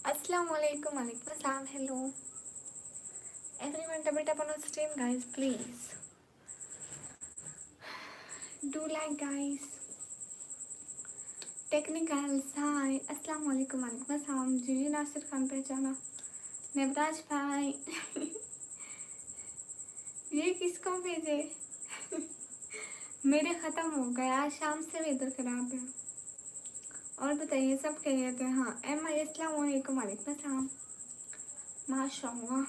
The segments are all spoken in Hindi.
अस्सलाम वालेकुम, वालेकुम अस्सलाम, hello. Everyone double tap on the stream guys, please. Do like guys. Technicals, hi. अस्सलाम वालेकुम, वालेकुम अस्सलाम. जीजी नासिर खान पहचाना. नेवराज भाई. ये किसको भेजे? मेरे ख़त्म हो गए, आज शाम से वेदर ख़राब है. और बताइए सब खैरियत है? हाँ एम आई अस्सलाम वालेकुम, वालेकुम अस्सलाम. माशाल्लाह.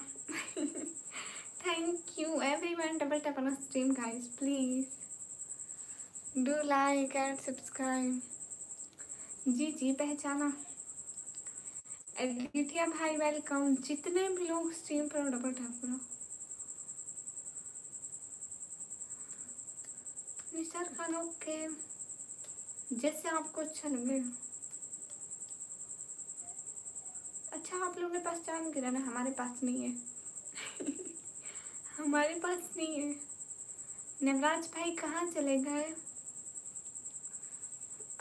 Thank you everyone. Double tap on the stream guys, please. Do like and subscribe. जी जी पहचाना. एडिटिया भाई वेलकम. जितने भी लोग स्ट्रीम पर डबल टैप करो. निसार खान ओके, जैसे आपको अच्छा लगे. अच्छा आप लोगों के पास चांद गिरा है, हमारे पास नहीं है. हमारे पास नहीं है. नवराज भाई कहाँ चले गए?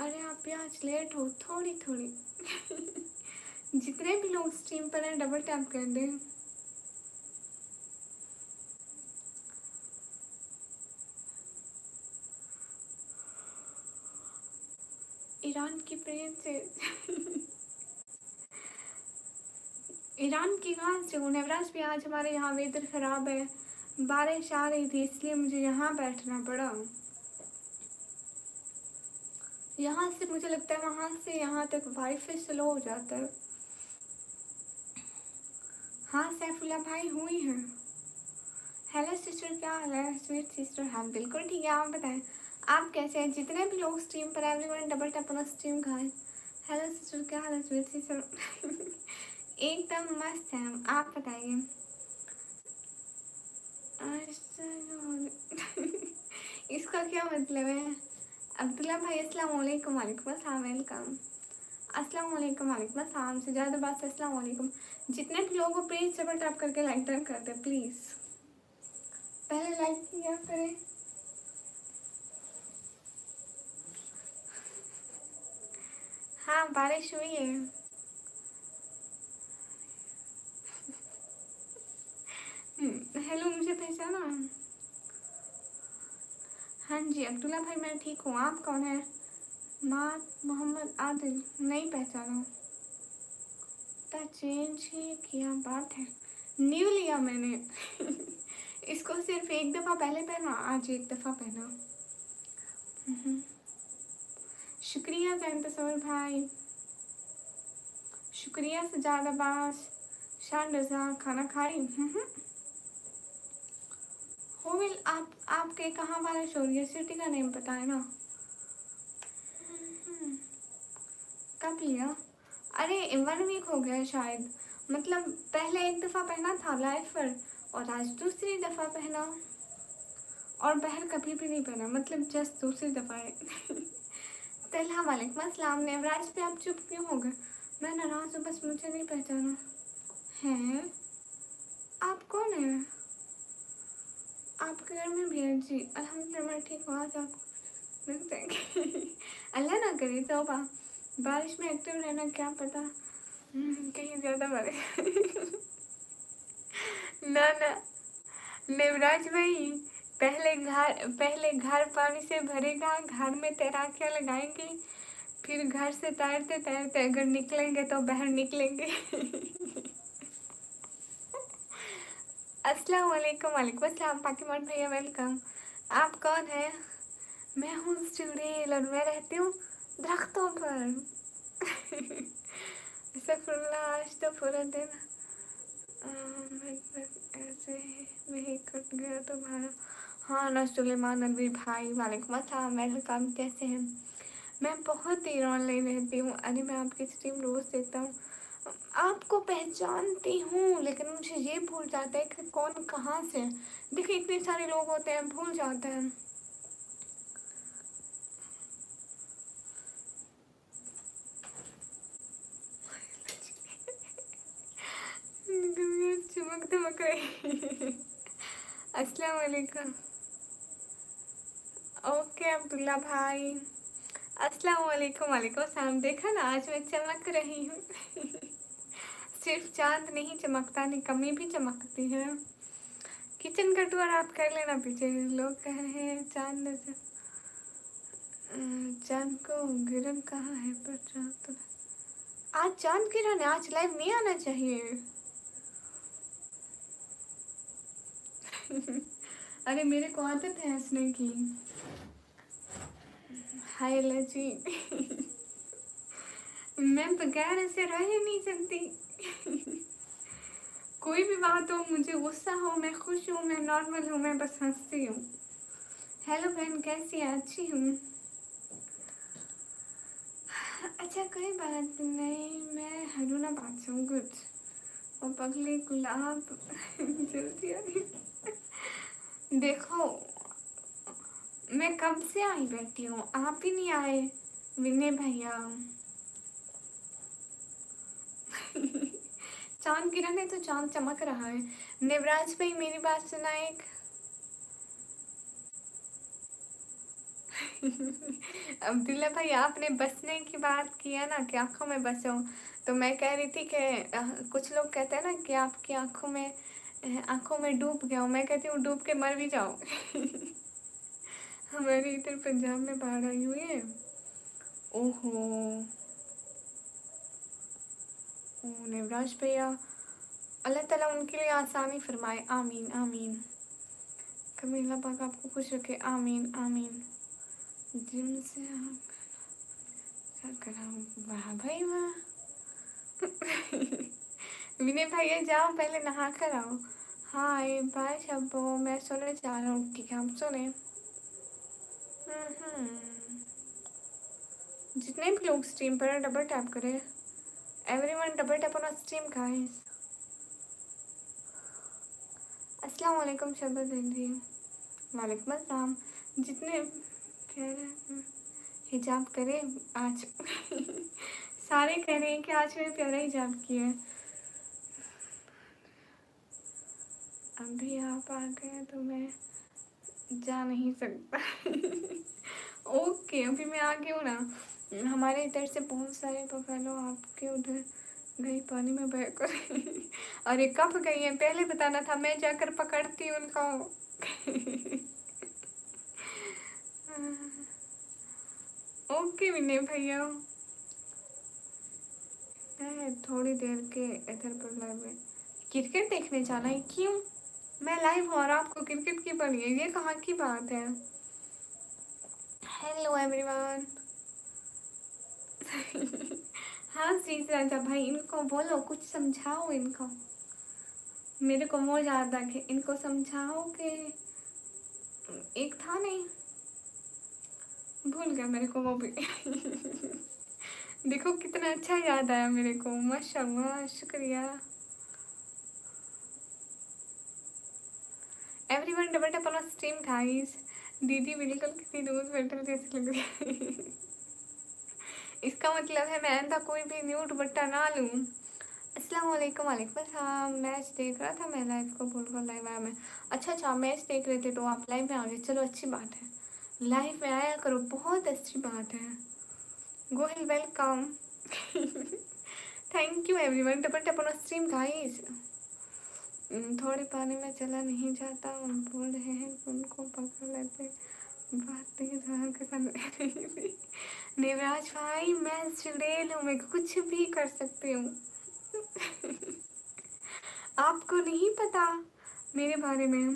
अरे आप भी आज लेट हो थोड़ी थोड़ी. जितने भी लोग स्ट्रीम पर हैं डबल टैप कर दें. ईरान की प्रिंसेस. ईरान की कहाँ से हूँ नवराज भी? आज हमारे यहाँ वेदर ख़राब है, बारिश आ रही थी इसलिए मुझे यहाँ बैठना पड़ा. यहाँ से मुझे लगता है वहाँ से यहाँ तक वाईफाई स्लो हो जाता है. हाँ सैफुल्ला भाई हुई हैं. हेलो सिस्टर, क्या हाल है? स्वीट सिस्टर, हाँ बिल्कुल ठीक है. आप बताएं आप कैसे हैं? जितने भी लोग स्ट्रीम पर everyone double tap on stream का है. हेलो सिस्टर, क्या हाल है? Sweet sister. एकदम मस्त है हम. आप बताइए. इसका क्या मतलब है? अब्दुल्ला भाई अस्सलाम वालेकुम, वालेकुम अस्सलाम, वेलकम. अस्सलाम वालेकुम, वालेकुम अस्सलाम. से ज़्यादा बात से अस्सलाम वालेकुम. जितने भी लोगों को प्लीज़ डबल टैप करके लाइक डन कर दे प्लीज़. पहले लाइक किया करें. हाँ बारिश हुई है. हेलो, मुझे पहचाना? हाँ जी अब्दुल्ला भाई मैं ठीक हूँ. आप कौन है? माँ मोहम्मद आदिल. नहीं पहचाना. तो चेंज ही किया, बात है. न्यू लिया मैंने. इसको सिर्फ एक दफ़ा पहले पहना, आज एक दफ़ा पहना. शुक्रिया जैन तस्वर भाई. शुक्रिया सजाद अब्बास. शान रजा खाना खाई. होविल आपके कहाँ बारिश हो रही है? सिटी का नेम पता है ना? कब लिया? अरे 1 वीक हो गया शायद. मतलब पहले एक दफ़ा पहना था लाइव पर, और आज दूसरी दफ़ा पहना. और बहर कभी भी नहीं पहना, मतलब जस्ट दूसरी दफ़ा है. तलहा वालेकुम अस्सलाम. नेवराज पे आप चुप क्यों हो गए? मैं नाराज़ हूँ, बस मुझे नहीं पहचाना. हैं आप कौन हैं? आपके घर में भी है जी? अल्हम्दुलिल्लाह मैं ठीक हूँ. आज आप लगते हैं. अल्लाह ना करे तौबा. बारिश में एक्टिव रहना, क्या पता कहीं ज़्यादा बारिश. ना ना नेवराज भाई, पहले घर पानी से भरेगा, घर में तैराकियाँ लगाएंगे, फिर घर से तैरते तैरते अगर निकलेंगे तो बाहर निकलेंगे. अस्सलाम वालेकुम, वालेकुम अस्सलाम. पाकिमान भैया वेलकम. आप कौन है? मैं हूँ चुड़ैल और मैं रहती हूँ दरख्तों पर. अस्तगफुरुल्लाह, आज तो पूरा दिन ऐसे वही कट गया तुम्हारा. हाँ ना सुलेमान नबी भाई, वालेकुम अस्सलाम, वेलकम. कैसे हैं? मैं बहुत देर ऑनलाइन रहती हूँ. अरे मैं आपकी स्ट्रीम रोज़ देखता हूँ. आपको पहचानती हूँ लेकिन मुझे ये भूल जाता है कि कौन कहाँ से है. देखिए इतने सारे लोग होते हैं, भूल जाते हैं. चमक धमक रही. अस्सलाम वालेकुम. ओके अब्दुल्ला भाई. अस्सलाम वालेकुम, वालेकुम अस्सलाम. देखा ना आज मैं चमक रही हूँ. सिर्फ चांद नहीं चमकता, निकम्मी भी चमकती है। किचन का टूर आप कर लेना पीछे। लोग कह रहे हैं चांद चांद को गिरन कहाँ है, पर चांद तो आज चांद गिरन है, आज लाइव नहीं आना चाहिए। अरे मेरे को आदत है हंसने की। हाय लजी। मैं बगैर ऐसे रह ही नहीं सकती। कोई भी बात हो, मुझे गुस्सा हो, मैं खुश हूँ, मैं नॉर्मल हूँ, मैं बस हंसती हूँ। हेलो बहन, कैसी है? अच्छी हूँ। अच्छा कोई बात नहीं, मैं हरूना बात हूँ। गुड। और पगली गुलाब जल्दी आ रही। देखो मैं कब से आई बैठी हूँ, आप ही नहीं आए विनय भैया। चांद गिरन है तो चांद चमक रहा है। नेवराज भाई मेरी बात सुना एक। अब्दुल्ला भाई आपने बसने की बात किया ना कि आंखों में बसो, तो मैं कह रही थी कि कुछ लोग कहते हैं ना कि आपकी आंखों में डूब गया हूँ। मैं कहती हूँ डूब के मर भी जाओ। हमारे इधर पंजाब में बाढ़ आई हुई है। ओहो नेवराज भैया, अल्लाह ताला उनके लिए आसानी फरमाए। आमीन आमीन। कमीला पाक आपको खुश रखे। आमीन आमीन। जिम से क्या कराऊँ? वाह भाई वाह। विनय भैया जाओ पहले नहा कर आओ। हाय बाय शब्बो, मैं सोने जा रहा हूँ। ठीक है हम सोने। जितने भी लोग स्ट्रीम पर हैं डबल टैप करें। Everyone double tap on stream guys. अस्सलाम वालेकुम शबद जी। वालेकुम अस्सलाम। जितने कह रहे हैं हिजाब करें आज। सारे कह रहे हैं कि आज मैं प्यारा हिजाब किया है। अभी आप आ गए तो मैं जा नहीं सकता। ओके अभी मैं आ गई हूँ ना। हमारे इधर से बहुत सारे बफेलो आपके उधर गई पानी में बह कर। अरे कब गई है पहले बताना था, मैं जाकर पकड़ती उनको। ओके विनय भैया, मैं थोड़ी देर के इधर पर लाइव में क्रिकेट देखने जाना है। क्यों? मैं लाइव हूँ और आपको क्रिकेट की पड़ी है, ये कहाँ की बात है? Hello everyone. हाँ श्रीज राजा भाई, इनको बोलो कुछ समझाओ इनको। मेरे को वो याद आ कि इनको समझाओ कि एक था नहीं, भूल गया मेरे को वो भी। देखो कितना अच्छा याद आया मेरे को, माशाल्लाह शुक्रिया। Everyone double tap on stream guys. दीदी बिल्कुल किसी रोज मेटल जैसी लग रही है। इसका मतलब है मैं था कोई भी न्यूट बट्टा ना लूँ। अस्सलाम वालेकुम। वालेकुम अस्सलाम। मैच देख रहा था मैं, लाइव को भूल कर लाइव आया मैं। अच्छा मैच देख रहे थे तो आप लाइव में आ गए, चलो अच्छी बात है। लाइव में आया करो, बहुत अच्छी बात है। Gohil welcome. Thank you everyone. Double tap on stream guys. थोड़े पानी में चला नहीं जाता, उन बोल रहे हैं उनको पकड़ लेते। बात नहीं। देवराज भाई मैं चुड़ैल हूँ, मैं कुछ भी कर सकती हूँ। आपको नहीं पता मेरे बारे में?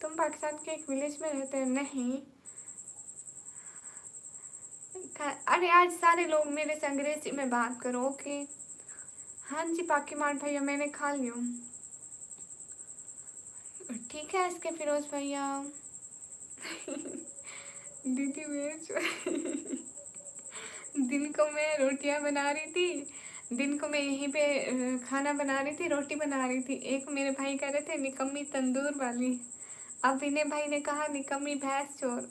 तुम पाकिस्तान के एक विलेज में रहते हैं? नहीं। अरे आज सारे लोग मेरे से अंग्रेजी में बात करो। ओके हाँ जी पाकि मार भैया मैंने खा लिया। ठीक है इसके फिरोज भैया। दीदी मेरे दिन को मैं रोटियां बना रही थी, दिन को मैं यहीं पे खाना बना रही थी, रोटी बना रही थी। एक मेरे भाई कह रहे थे निकम्मी तंदूर वाली, अब विनय भाई ने कहा निकम्मी भैंस चोर।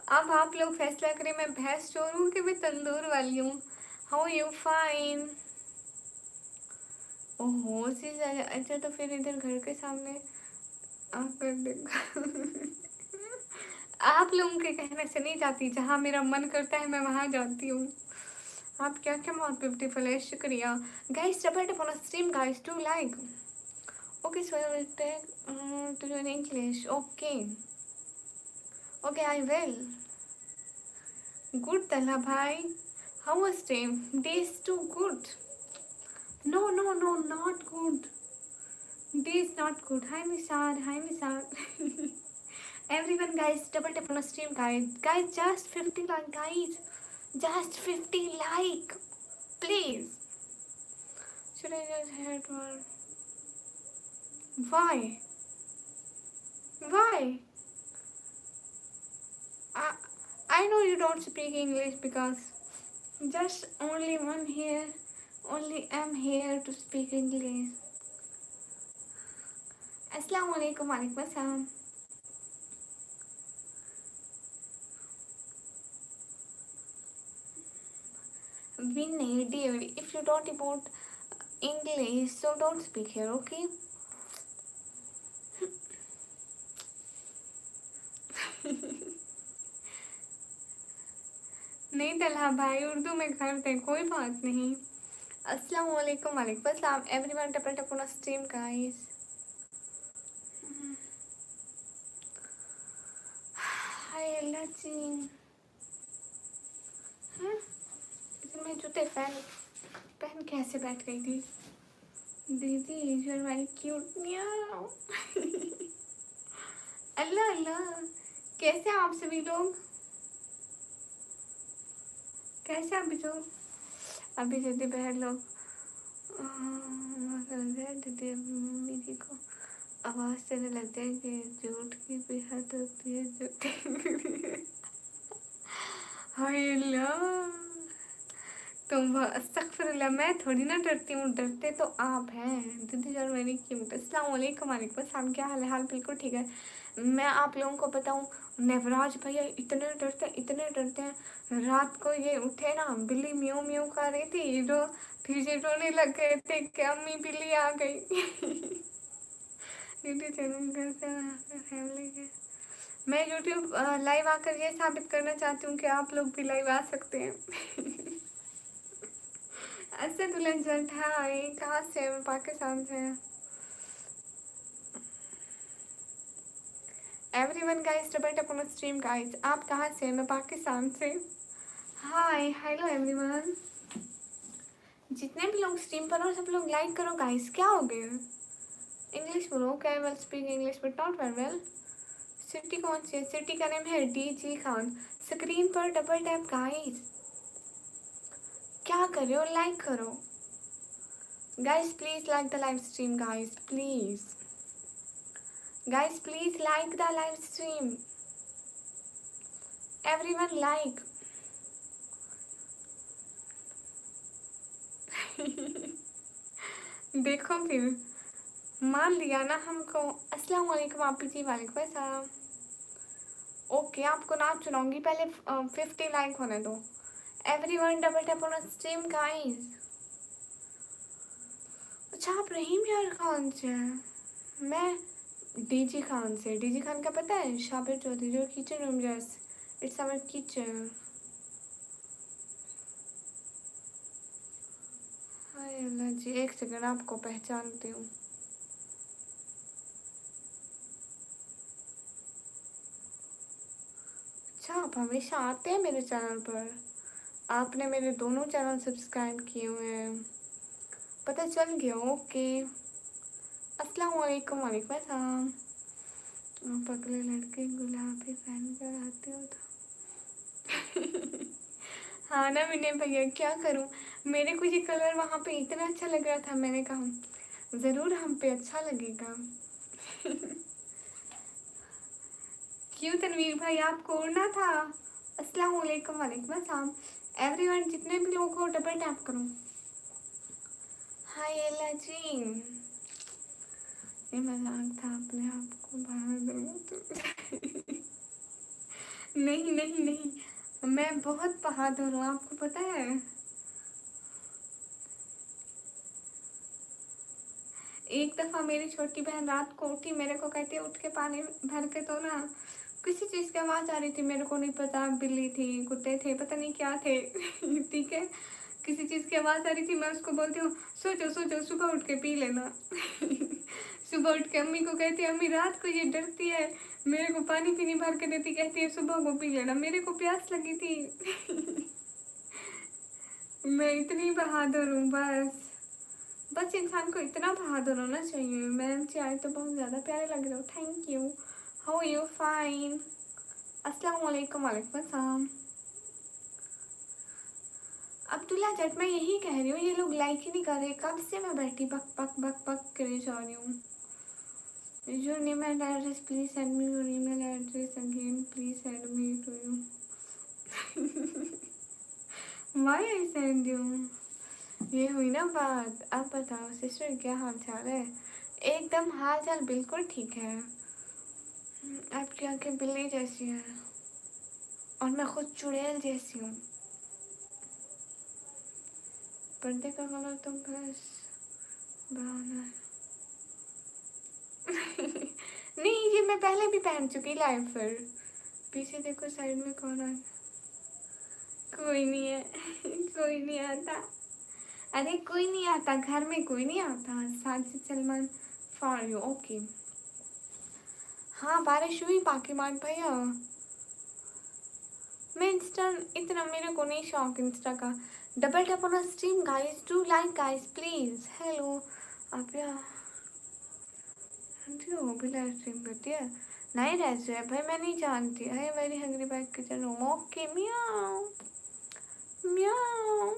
अब आप लोग फैसला करें मैं भैंस चोर हूँ कि मैं तंदूर वाली हूँ। How you fine? ओहो सी अच्छा तो फिर इधर घर के सामने आकर देखो। आप लोगों के कहने से नहीं जाती, जहाँ मेरा मन करता है मैं वहाँ जाती हूँ। आप क्या क्या बहुत ब्यूटीफुल है, शुक्रिया guys. Double tap on stream guys, to like. Okay so I will take to learn English. Okay okay I will. Good तला भाई, how was day? Day is too good. No no no not good, day is not good. Hi मिसार, हाय मिसार। Everyone guys, double tap on the stream guys, just 50 like guys, just 50 like please. Should I just head one? Why I, I know you don't speak English because just only one here, only I'm here to speak English. Assalamu alaikum, walaikum assalam. Vinay, dear, if you don't about English, so don't speak here, okay? नहीं तलहा भाई, उर्दू में करते हैं, कोई बात नहीं। अस्सलाम वालेकुम, वालेकुम अस्सलाम everyone, double tap on stream guys. Hi Allah ji. मैं जूते पहन कैसे बैठ गई थी? दीदी यू आर वेरी क्यूट। म्याऊ। अल्लाह अल्लाह, कैसे आप सभी लोग? कैसे आप भी लोग? अभी दीदी बहन लोग दीदी मम्मी जी को आवाज़ देने लगते हैं कि झूठ की भी हद होती है, झूठी की भी। हाय अल्लाह, तुम अस्तगफिरुल्लाह, मैं थोड़ी ना डरती हूँ, डरते तो आप हैं दीदी यार, मेरी क्यूट। अस्सलाम वालेकुम, वालेकुम अस्सलाम, क्या हाल है? हाल बिल्कुल ठीक है। मैं आप लोगों को बताऊँ, नवराज भैया इतने डरते हैं। रात को ये उठे ना, बिल्ली म्यू म्यू कर रही थी, फिर ये रोने लग गए थे कि अम्मी बिल्ली आ गई। यूट्यूब चैनल करते फैमिली के। मैं यूट्यूब लाइव आकर ये साबित करना चाहती हूँ कि आप लोग भी लाइव आ सकते हैं। असदुल्ला जठाई, कहाँ से? मैं पाकिस्तान से। Everyone guys, double tap on stream guys, आप कहाँ से? मैं पाकिस्तान से। हाय हेलो एवरीवन, जितने भी लोग स्ट्रीम पर हो सब लोग लाइक करो गाइस। क्या हो गया? इंग्लिश बोलो। Okay I will speak English but not very well. City कौन सी है? सिटी का नेम है डीजी खान। स्क्रीन पर डबल टैप गाइस। क्या कर रहे हो? लाइक करो guys, please like the live stream guys, please guys, please like the live stream, everyone like। देखो फिर मान लिया ना हमको। अस्सलाम वालेकुम आपी जी, वालेकुम अस्सलाम। ओके आपको ना चुनाऊंगी, पहले 50 लाइक होने दो। Everyone double tap on stream guys. अच्छा आप रहीम यार खान से हैं? मैं डीजी खान से। डीजी खान का पता है? शाबिर चौधरी, जो kitchen room just, it's our kitchen. Hi Allah ji, एक सेकंड आपको पहचानती हूँ। अच्छा आप हमेशा आते हैं मेरे चैनल पर, आपने मेरे दोनों चैनल सब्सक्राइब किए हुए हैं, पता चल गया। ओके अस्सलाम वालेकुम, वालेकुम अस्सलाम। आप अगले लड़के गुलाबी पहन कर आते हो तो। हाँ ना विनय भैया, क्या करूँ, मेरे को ये कलर वहाँ पे इतना अच्छा लग रहा था, मैंने कहा ज़रूर हम पे अच्छा लगेगा। क्यों तनवीर भाई, आपको उड़ना था? अस्सलाम वालेकुम, वालेकुम अस्सलाम। एवरीवन जितने भी लोग हो डबल टैप करो। हाय एला जी, ये मजाक था, अपने आप को बाहर दूंगा। नहीं नहीं नहीं, मैं बहुत बहादुर हूँ, आपको पता है। एक दफ़ा मेरी छोटी बहन रात को उठी, मेरे को कहती है उठ के पानी भर के तो ना, किसी चीज़ की आवाज़ आ रही थी, मेरे को नहीं पता, बिल्ली थी, कुत्ते थे, पता नहीं क्या थे। ठीक है, किसी चीज़ की आवाज़ आ रही थी, मैं उसको बोलती हूँ सोचो सोचो सुबह उठ के पी लेना। सुबह उठ के अम्मी को कहती है अम्मी रात को ये डरती है, मेरे को पानी पीनी भर के देती, कहती है सुबह को पी लेना, मेरे को प्यास लगी थी। मैं इतनी बहादुर हूँ बस इंसान को इतना बहादुर होना चाहिए। मैम चाहे तो बहुत ज़्यादा प्यारे लग रहे हो, thank you. How you? Fine. अस्सलाम वालेकुम। वालेकुम अस्सलाम। अब्दुल्ला जट, मैं यही कह रही हूँ, ये लोग लाइक ही नहीं कर रहे, कब से मैं बैठी बक बक बक बक करे जा रही हूँ। Your name and address please send me your email address again please send me to you. Why I send you? ये हुई ना बात। अब बताओ सिस्टर क्या हाल चाल है? एकदम हाल चाल बिल्कुल ठीक है। आपकी आंखें बिल्ली जैसी हैं और मैं खुद चुड़ैल जैसी हूँ। पर्दे का कलर तो बस ब्राउन है। नहीं ये मैं पहले भी पहन चुकी लाइव पर। पीछे देखो साइड में कौन है? कोई नहीं है। कोई नहीं आता। अरे कोई नहीं आता, घर में कोई नहीं आता। Sajid Salman for you. Okay. हाँ बारिश हुई बाकी मार्ट भैया। मैं इंस्टा इतना मेरे को नहीं शौक इंस्टा का। Double tap on stream guys, do like guys please. Hello आप हो भी लाइव स्ट्रीम करती है? नहीं रहती है भाई, मैं नहीं जानती है। मेरी Hungary bag kitchen room. Okay meow meow.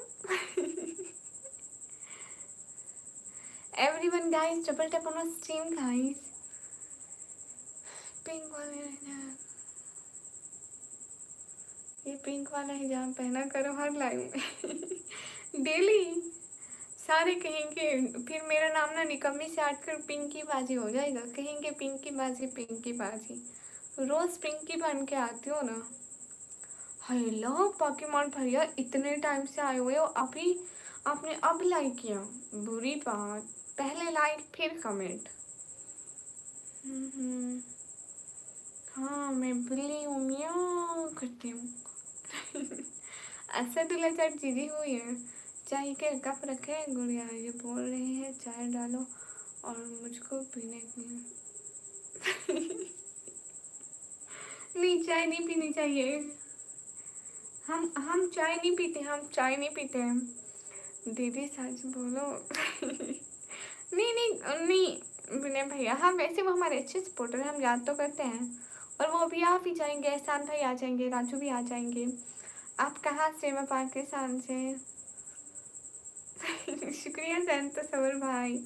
Everyone guys double tap on stream guys. Pink वाले ये पिंक वाला हिजाब पहना करो हर लाइव में। डेली सारे कहेंगे, फिर मेरा नाम ना निकम्मी से हटकर पिंकी बाजी हो जाएगा। कहेंगे पिंकी बाजी पिंकी बाजी। रोज पिंकी बन के आती हो ना। हेलो पॉकीमॉन भैया, इतने टाइम से आए हुए हो, अभी आपने अब लाइक किया, बुरी बात। पहले लाइक फिर कमेंट। हाँ मैं बिल्ली हूँ, म्याऊं करती हूँ। असदुल्ला चट चीज़ी हुई है। चाय के कप रखे हैं गुड़िया, ये बोल रही है चाय डालो और मुझको पीने के लिए। नहीं चाय नहीं पीनी चाहिए। हम चाय नहीं पीते, हम चाय नहीं पीते हैं। दीदी सच बोलो। नहीं नहीं नहीं विनय भैया, हम वैसे वो हमारे अच्छे सपोर्टर हैं, हम याद तो करते हैं। और वो भी आप ही जाएंगे, एहसान भाई आ जाएंगे, राजू भी आ जाएंगे। आप कहाँ से? मैं पाकिस्तान से। शुक्रिया जैन तस्वर भाई।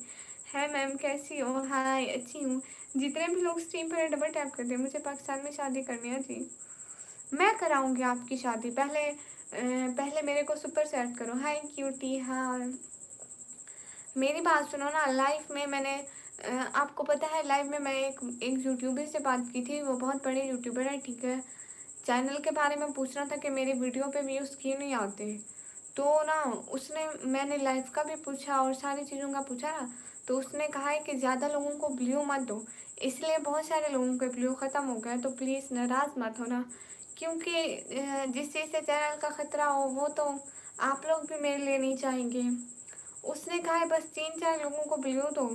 है मैम कैसी हो? हाय अच्छी हूँ। जितने भी लोग स्ट्रीम पर डबल टैप करते हैं, मुझे पाकिस्तान में शादी करनी है जी। मैं कराऊंगी आपकी शादी। पहले मेरे को सुपर सेट करो। हाय क्यूटी। हाँ मेरी बात सुनो ना, लाइव में मैंने आपको पता है लाइव में मैं एक यूट्यूबर से बात की थी। वो बहुत बड़े यूट्यूबर है, ठीक है। चैनल के बारे में पूछना था कि मेरी वीडियो पे व्यूज़ क्यों नहीं आते। तो ना उसने, मैंने लाइफ का भी पूछा और सारी चीज़ों का पूछा ना, तो उसने कहा है कि ज़्यादा लोगों को ब्लू मत दो, इसलिए बहुत सारे लोगों के ब्लू ख़त्म हो गया। तो प्लीज़ नाराज़ मत होना, क्योंकि जिस चीज़ से चैनल का ख़तरा हो वो तो आप लोग भी मेरे लिए नहीं चाहेंगे। उसने कहा है बस 3-4 लोगों को ब्लू दो,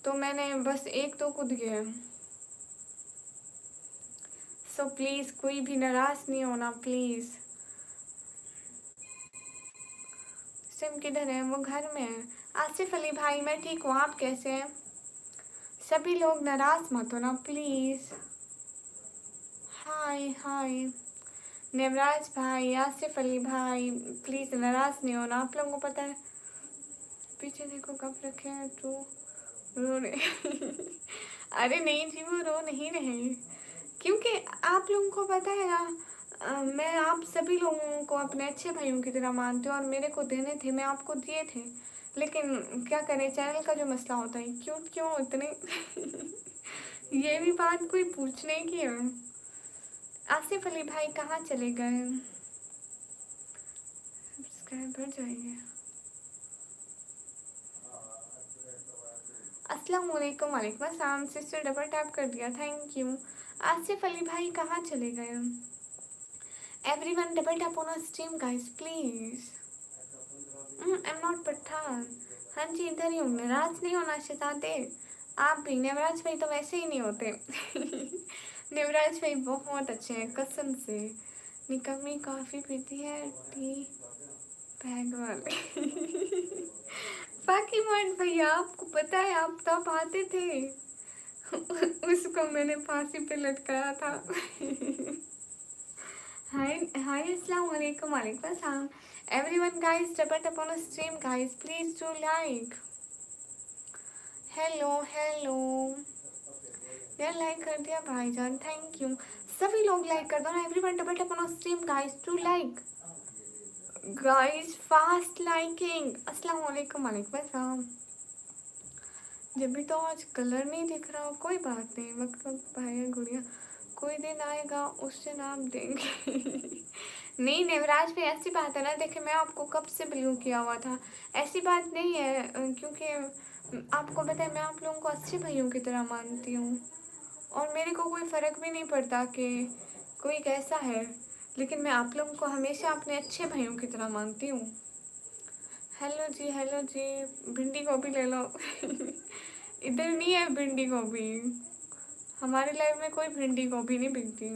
तो मैंने बस 1-2 को दिए। सो प्लीज़ कोई भी नाराज़ नहीं होना प्लीज़। सिम किधर है? वो घर में है। आसिफ अली भाई मैं ठीक हूँ, आप कैसे हैं? सभी लोग नाराज़ मत होना प्लीज़। हाय हाय नेवराज भाई, आसिफ अली भाई, प्लीज़ नाराज़ नहीं होना। आप लोगों को पता है पीछे देखो कब रखे हैं तो रो रहे। अरे नहीं जी वो रो नहीं रहे, क्योंकि आप लोगों को पता है ना, मैं आप सभी लोगों को अपने अच्छे भाइयों की तरह मानती हूँ और मेरे को देने थे, मैं आपको दिए थे। लेकिन क्या करें, चैनल का जो मसला होता है। क्यों इतने ये भी बात कोई पूछने की है। आसिफ अली भाई कहाँ चले गए? सब्सक्राइब बढ़ जाएंगे। अस्सलाम वालेकुम। वालेकुम अस्सलाम। सिस्टर डबल टैप कर दिया, थैंक यू। आसिफ अली भाई कहाँ चले गए? Everyone double tap on stream guys please. हाँ जी, इधर ही हूँ। नाराज नहीं होना शहज़ादे। आप भी, नेवराज भाई तो वैसे ही नहीं होते। नेवराज भाई बहुत अच्छे हैं कसम से। निकम्मी कॉफ़ी पीती है टी बैग वाले। बाकी मान भैया आपको पता है आप तब आते थे। उसको मैंने फांसी पे लटकाया था। हाय हाय अस्सलाम वालेकुम वालेकुम अस्सलाम everyone guys tap tap on stream guys please do like hello hello यार लाइक कर दिया भाईजान थैंक यू सभी लोग लाइक कर दो ना everyone tap tap on stream guys do like guys fast liking अस्सलाम वालेकुम वालेकुम अस्सलाम जब भी तो आज कलर नहीं दिख रहा हो कोई बात नहीं वक्त वक्त भाई गुड़िया कोई दिन आएगा उससे नाम देंगे। नहीं नेवराज भी ऐसी बात है ना देखे मैं आपको कब से बिलोंग किया हुआ था ऐसी बात नहीं है क्योंकि आपको पता है मैं आप लोगों को अच्छे भाइयों की तरह मानती हूँ और मेरे को कोई फ़र्क भी नहीं पड़ता कि कोई कैसा है लेकिन मैं आप लोगों को हमेशा अपने अच्छे भाइयों की तरह मानती हूँ। हेलो जी भिंडी गोभी ले लो। इधर नहीं है भिंडी गोभी हमारे लाइफ में कोई भिंडी गोभी नहीं बिकती।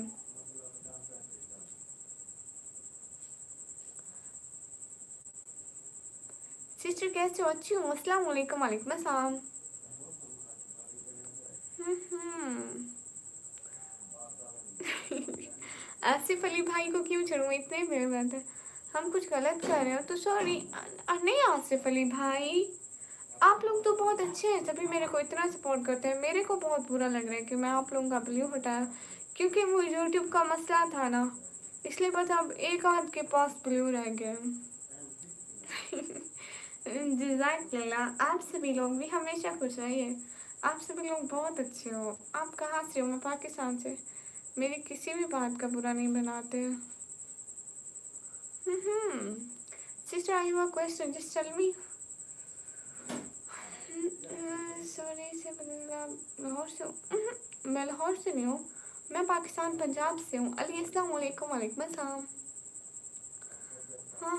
सिस्टर कैसे हो अच्छी हूँ अस्सलाम वालेकुम वालेकुम अस्सलाम। आसिफ अली भाई को क्यों छोड़ूँ इतने मेरे बात है हम कुछ गलत कर रहे हो तो सॉरी नहीं आसिफ अली भाई आप लोग तो बहुत अच्छे हैं सभी मेरे को इतना सपोर्ट करते हैं मेरे को बहुत बुरा लग रहा है कि मैं आप लोगों का ब्लू हटाया क्योंकि वो यूट्यूब का मसला था ना इसलिए बस अब एक आध के पास ब्लू रह गए। जज़ाकल्लाह आप सभी लोग भी हमेशा खुश रहिए आप सभी लोग बहुत अच्छे हो। आप कहाँ से हो? मैं पाकिस्तान से। मेरी किसी भी बात का बुरा नहीं बनाते हैं। Sister I have a question just tell me. Sorry से लाहौर से हूँ। मैं लाहौर से नहीं हूँ मैं पाकिस्तान पंजाब से हूँ। अली अस्सलाम वालेकुम वालेकुम अस्सलाम।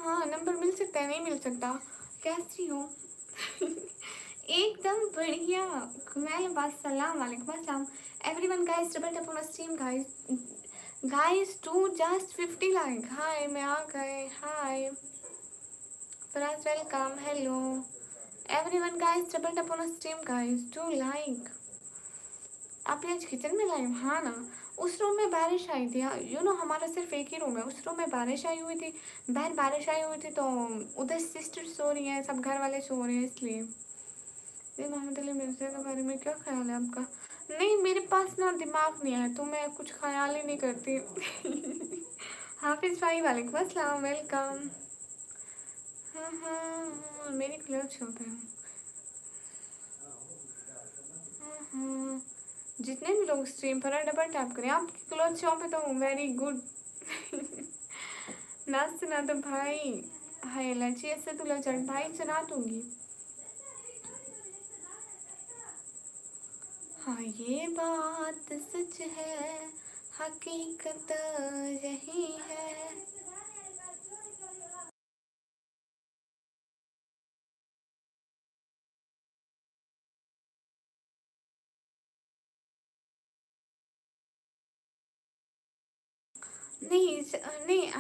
हाँ नंबर मिल सकता है नहीं मिल सकता कैसी हो? एकदम बढ़िया मैं बस सलाम वालेकुम अस्सलाम everyone guys double tap on stream guys to just 50 like hi मैं आ गए hi Faraz welcome hello everyone guys double tap on stream guys to like आप आज किचन में लाइव हाँ ना उस रूम में बारिश आई थी यू नो हमारा सिर्फ एक ही रूम है उस रूम में बारिश आई हुई थी बाहर बारिश आई हुई थी तो उधर सिस्टर सो रही हैं सब घर वाले सो रहे हैं इसलिए। ये मोहम्मद अली मिर्ज़ा के बारे में क्या ख्याल है आपका? नहीं मेरे पास ना दिमाग नहीं है तो मैं कुछ ख्याल ही नहीं करती। हाफिज़ भाई वालेकुम अस्सलाम वेलकम। मेरी क्लोथ शॉप है। जितने भी लोग स्ट्रीम पर डबल टैप करें आपकी क्लोथ शॉप है तो वेरी गुड। ना सुना तो भाई हाय लची ऐसे तो लचड़ भाई सुना दूंगी। हाँ ये बात सच है हकीकत यही है।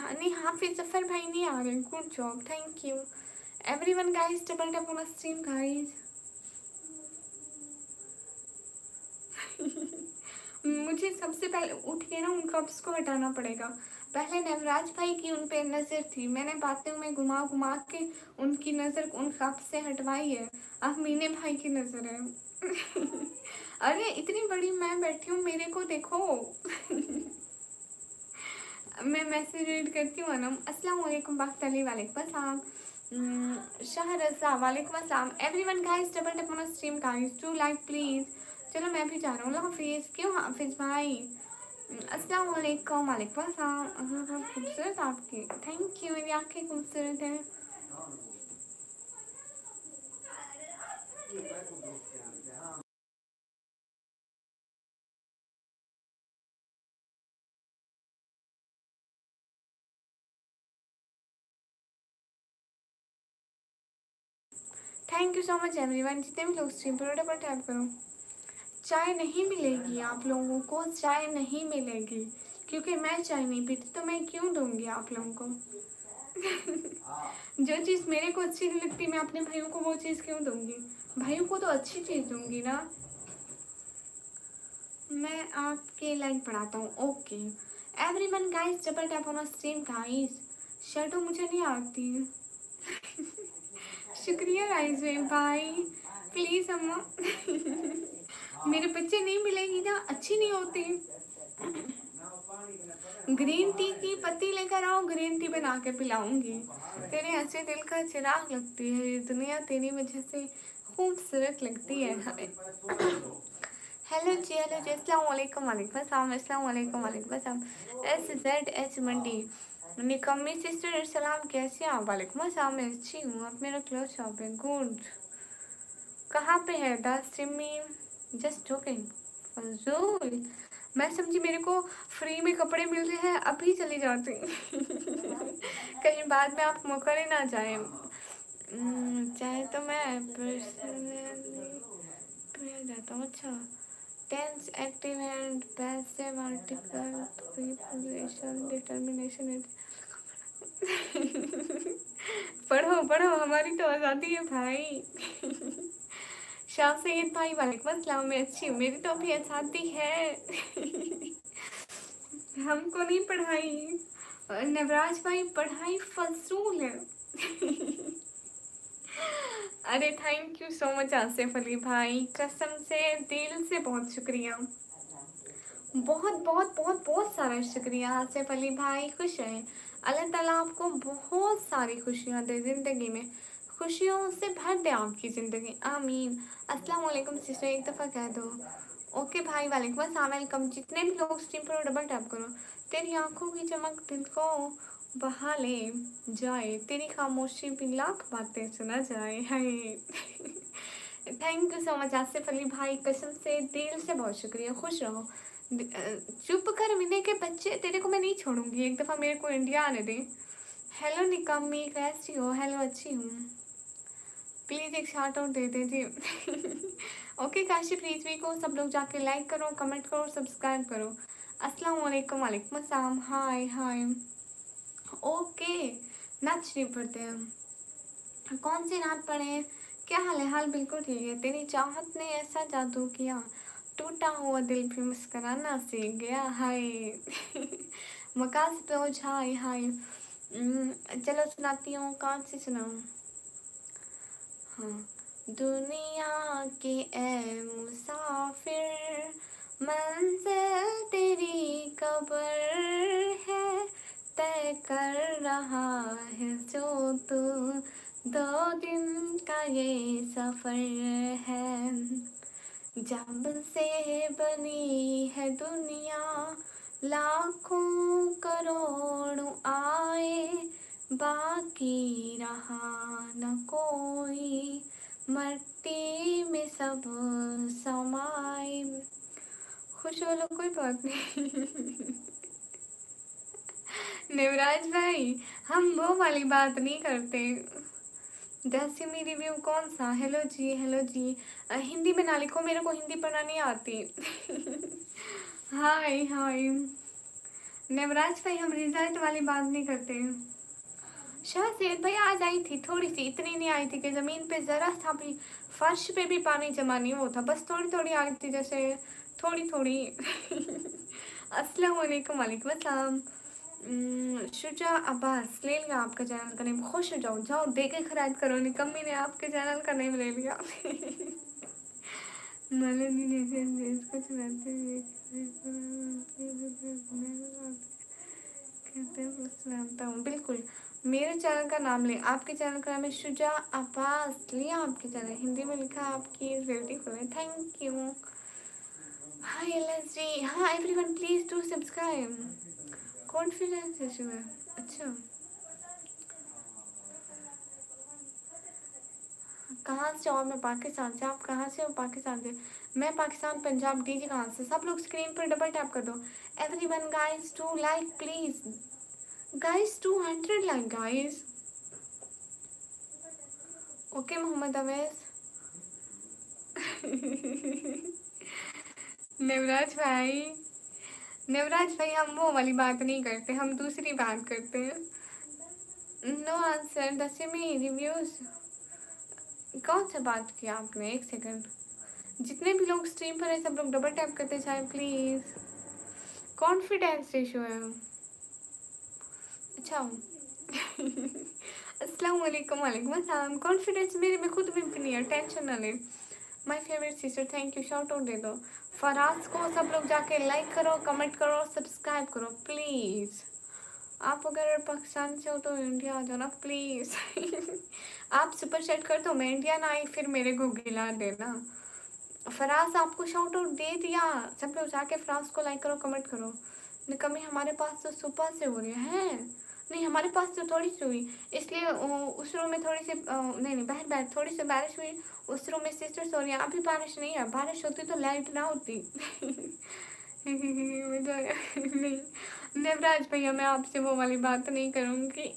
नहीं हाफिज जफर भाई नहीं आ रहे good job thank you everyone guys double tap on stream guys. मुझे सबसे पहले उठ के ना उन कप्स को हटाना पड़ेगा। पहले नवराज भाई की उन पे नज़र थी मैंने बातों में घुमा घुमा के उनकी नज़र उन कप्स से हटवाई है अब मीने भाई की नज़र है। अरे इतनी बड़ी मैं बैठी हूँ मेरे को देखो। मैं मैसेज रीड करती हूँ अनम अस्सलाम वालेकुम वक्त अली वालेकुम अस्सलाम शाहरज़ा वालेकुम अस्सलाम everyone guys double tap on stream guys to like please. चलो मैं भी जा रहा हूँ हाफिज़ क्यों हाफिज़ भाई अस्सलाम वालेकुम वालेकुम अस्सलाम खूबसूरत आपकी थैंक यू मेरी आँखें खूबसूरत हैं। Thank you so much everyone. जितने भी लोग स्ट्रीम पर पर टैप करो। चाय नहीं मिलेगी आप लोगों को, चाय नहीं मिलेगी क्योंकि मैं चाय नहीं पीती, तो मैं क्यों दूंगी आप लोगों को। जो चीज़ मेरे को अच्छी नहीं लगती मैं अपने भाइयों को वो चीज़ क्यों दूंगी। भाइयों को तो अच्छी चीज़ दूंगी ना। मैं आपके लाइक बढ़ाता हूँ। Okay everyone guys, double tap on stream guys. शर्टो मुझे नहीं आती। शुक्रिया गाइस में भाई, प्लीज अम्मा। मेरे बच्चे नहीं मिलेगी ना, अच्छी नहीं होती। ग्रीन टी की पत्ती लेकर आओ, ग्रीन टी बना के पिलाऊंगी। तेरे ऐसे दिल का चिराग लगती है ये दुनिया, तेरी वजह से खूबसूरत लगती है। हेलो जी, हेलो जी, अस्सलाम वालेकुम, वालेकुम अस्सलाम, अस्सलाम वालेकुम, वालेकुम अस्सलाम। SZH मंडी निकम्मी सिस्टर सलाम, कैसे हैं आप? वालेकुम अस्सलाम, मैं अच्छी हूँ। आप मेरा क्लोज शॉप है, गुड। कहाँ पे है द सिमी? जस्ट जोकिंग, फजूल। मैं समझी मेरे को फ्री में कपड़े मिल रहे हैं, अभी चली जाती। कहीं बाद में आप मुकर ही ना जाए। चाहे तो मैं पर्सनली जाता हूँ। अच्छा, tense active and passive article, preposition, determination. पढ़ो पढ़ो, हमारी तो आज़ादी है भाई। शाह सैयद भाई वालेकुम अस्सलाम, मैं अच्छी हूँ, मेरी तो अभी आज़ादी है। हमको नहीं पढ़ाई। नवराज भाई पढ़ाई फजूल है। अरे thank you so much Asif Ali भाई, कसम से दिल से बहुत शुक्रिया। बहुत बहुत बहुत बहुत सारा शुक्रिया आसिफ अली भाई। खुश रहें, अल्लाह ताला आपको बहुत सारी खुशियाँ दे, ज़िंदगी में खुशियों से भर दे आपकी ज़िंदगी, आमीन। अस्सलाम वालेकुम सिस्टर, एक दफ़ा कह दो। ओके भाई, वालेकुम अस्सलाम, वेलकम। जितने भी लोग स्ट्रीम पर डबल टैप करो। तेरी आंखों की चमक दिल को बहा ले जाए, तेरी खामोशी भी लाख बातें सुना जाए। Hi. Thank you so much Asif Ali भाई, कसम से दिल से बहुत शुक्रिया। खुश रहो। चुप कर मिले के बच्चे, तेरे को मैं नहीं छोड़ूंगी, एक दफ़ा मेरे को इंडिया आने दे। हेलो निकम्मी, कैसी हो? हेलो, अच्छी हूँ। प्लीज़ एक शार्ट आउट दे दीजिए। ओके काशिफ रिजवी को सब लोग जाके लाइक करो, कमेंट करो, सब्सक्राइब करो। अस्सलाम वालेकुम, वालेकुम अस्सलाम, हाय हाय। ओके, नाच शुरू करते हैं। कौन सी नात पढ़े? क्या हाल है? हाल बिल्कुल ठीक है। तेरी चाहत ने ऐसा जादू किया, टूटा हुआ दिल भी मुस्कराना सीख गया। हाय। मकास रोज, हाय हाय। चलो सुनाती हूँ, कौन सी सुनाऊँ? हाँ। दुनिया के ए मुसाफिर, मंजिल तेरी कब्र है, तय कर रहा है जो तू, 2 दिन का ये सफ़र है। जब से बनी है दुनिया, लाखों करोड़ों आए, बाकी रहा न कोई, मट्टी में सब समाए। खुश हो लो, कोई बात नहीं। नेवराज भाई, हम वो वाली बात नहीं करते। दसवीं रिव्यू कौन सा? हेलो जी, हेलो जी। हिंदी में ना लिखो, मेरे को हिंदी पढ़ना नहीं आती। हाय हाय। नेवराज भाई, हम रिजल्ट वाली बात नहीं करते। शाह सैयद भाई आज आई थी थोड़ी सी, इतनी नहीं आई थी कि ज़मीन पे ज़रा था भी, फर्श पे भी पानी जमा नहीं हुआ था, बस थोड़ी थोड़ी आई थी, जैसे थोड़ी थोड़ी। अस्सलाम वालेकुम, वालेकुम अस्सलाम। शुजा अब्बास ले लिया आपका चैनल का नेम, खुश हो जाओ, जाओ दे के खराब करो। निकम्मी ने आपके चैनल का नेम ले लिया। मालनी ने इसको चलाते हुए कहते हूँ, बिल्कुल मेरे चैनल का नाम ले। आपके चैनल का नाम है शुजा अब्बास, लिया आपके चैनल, हिंदी में लिखा, आपकी ब्यूटीफुल है, थैंक यू। हाय एलएसजी, हाँ everyone please do subscribe. Confidence issue है, अच्छा। कहाँ से हो? मैं पाकिस्तान से। आप कहाँ से हो? पाकिस्तान से। मैं पाकिस्तान, पंजाब। डीजी कहाँ से? सब लोग स्क्रीन पर डबल टैप कर दो। Everyone guys to like please, guys 200 like guys. Okay Mohammad Awais. Navraj भाई, नवराज भाई हम वो वाली बात नहीं करते, हम दूसरी बात करते हैं। No answer the semi reviews. कौन सा बात किया आपने? एक सेकंड। जितने भी लोग स्ट्रीम पर है सब लोग डबल टैप करते जाए प्लीज। कॉन्फिडेंस इशू है। अच्छा। अस्सलाम वालेकुम। वालेकुम अस्सलाम। कॉन्फिडेंस मेरे में खुद भी नहीं है, टेंशन ना ले। My favourite sister, thank you. Shout out दे दो फराज को। सब लोग जाके लाइक करो, कमेंट करो, सब्सक्राइब करो प्लीज़। आप अगर पाकिस्तान से हो तो इंडिया आ जाओ ना प्लीज़। आप सुपर चैट कर दो, मैं इंडिया ना आई फिर मेरे को गिला देना। फराज आपको शाउट आउट दे दिया। सब लोग जाके फराज को लाइक करो, कमेंट करो। कमी हमारे पास तो सुपर से हो रही है। नहीं हमारे पास तो थोड़ी सी हुई, इसलिए उस रूम में थोड़ी सी नहीं बाहर बाहर थोड़ी सी बारिश हुई। उस रूम में सिस्टर्स हो रही है। अभी बारिश नहीं है, बारिश होती तो लाइट ना होती। नहीं नवराज भैया, मैं आपसे वो वाली बात नहीं करूँगी।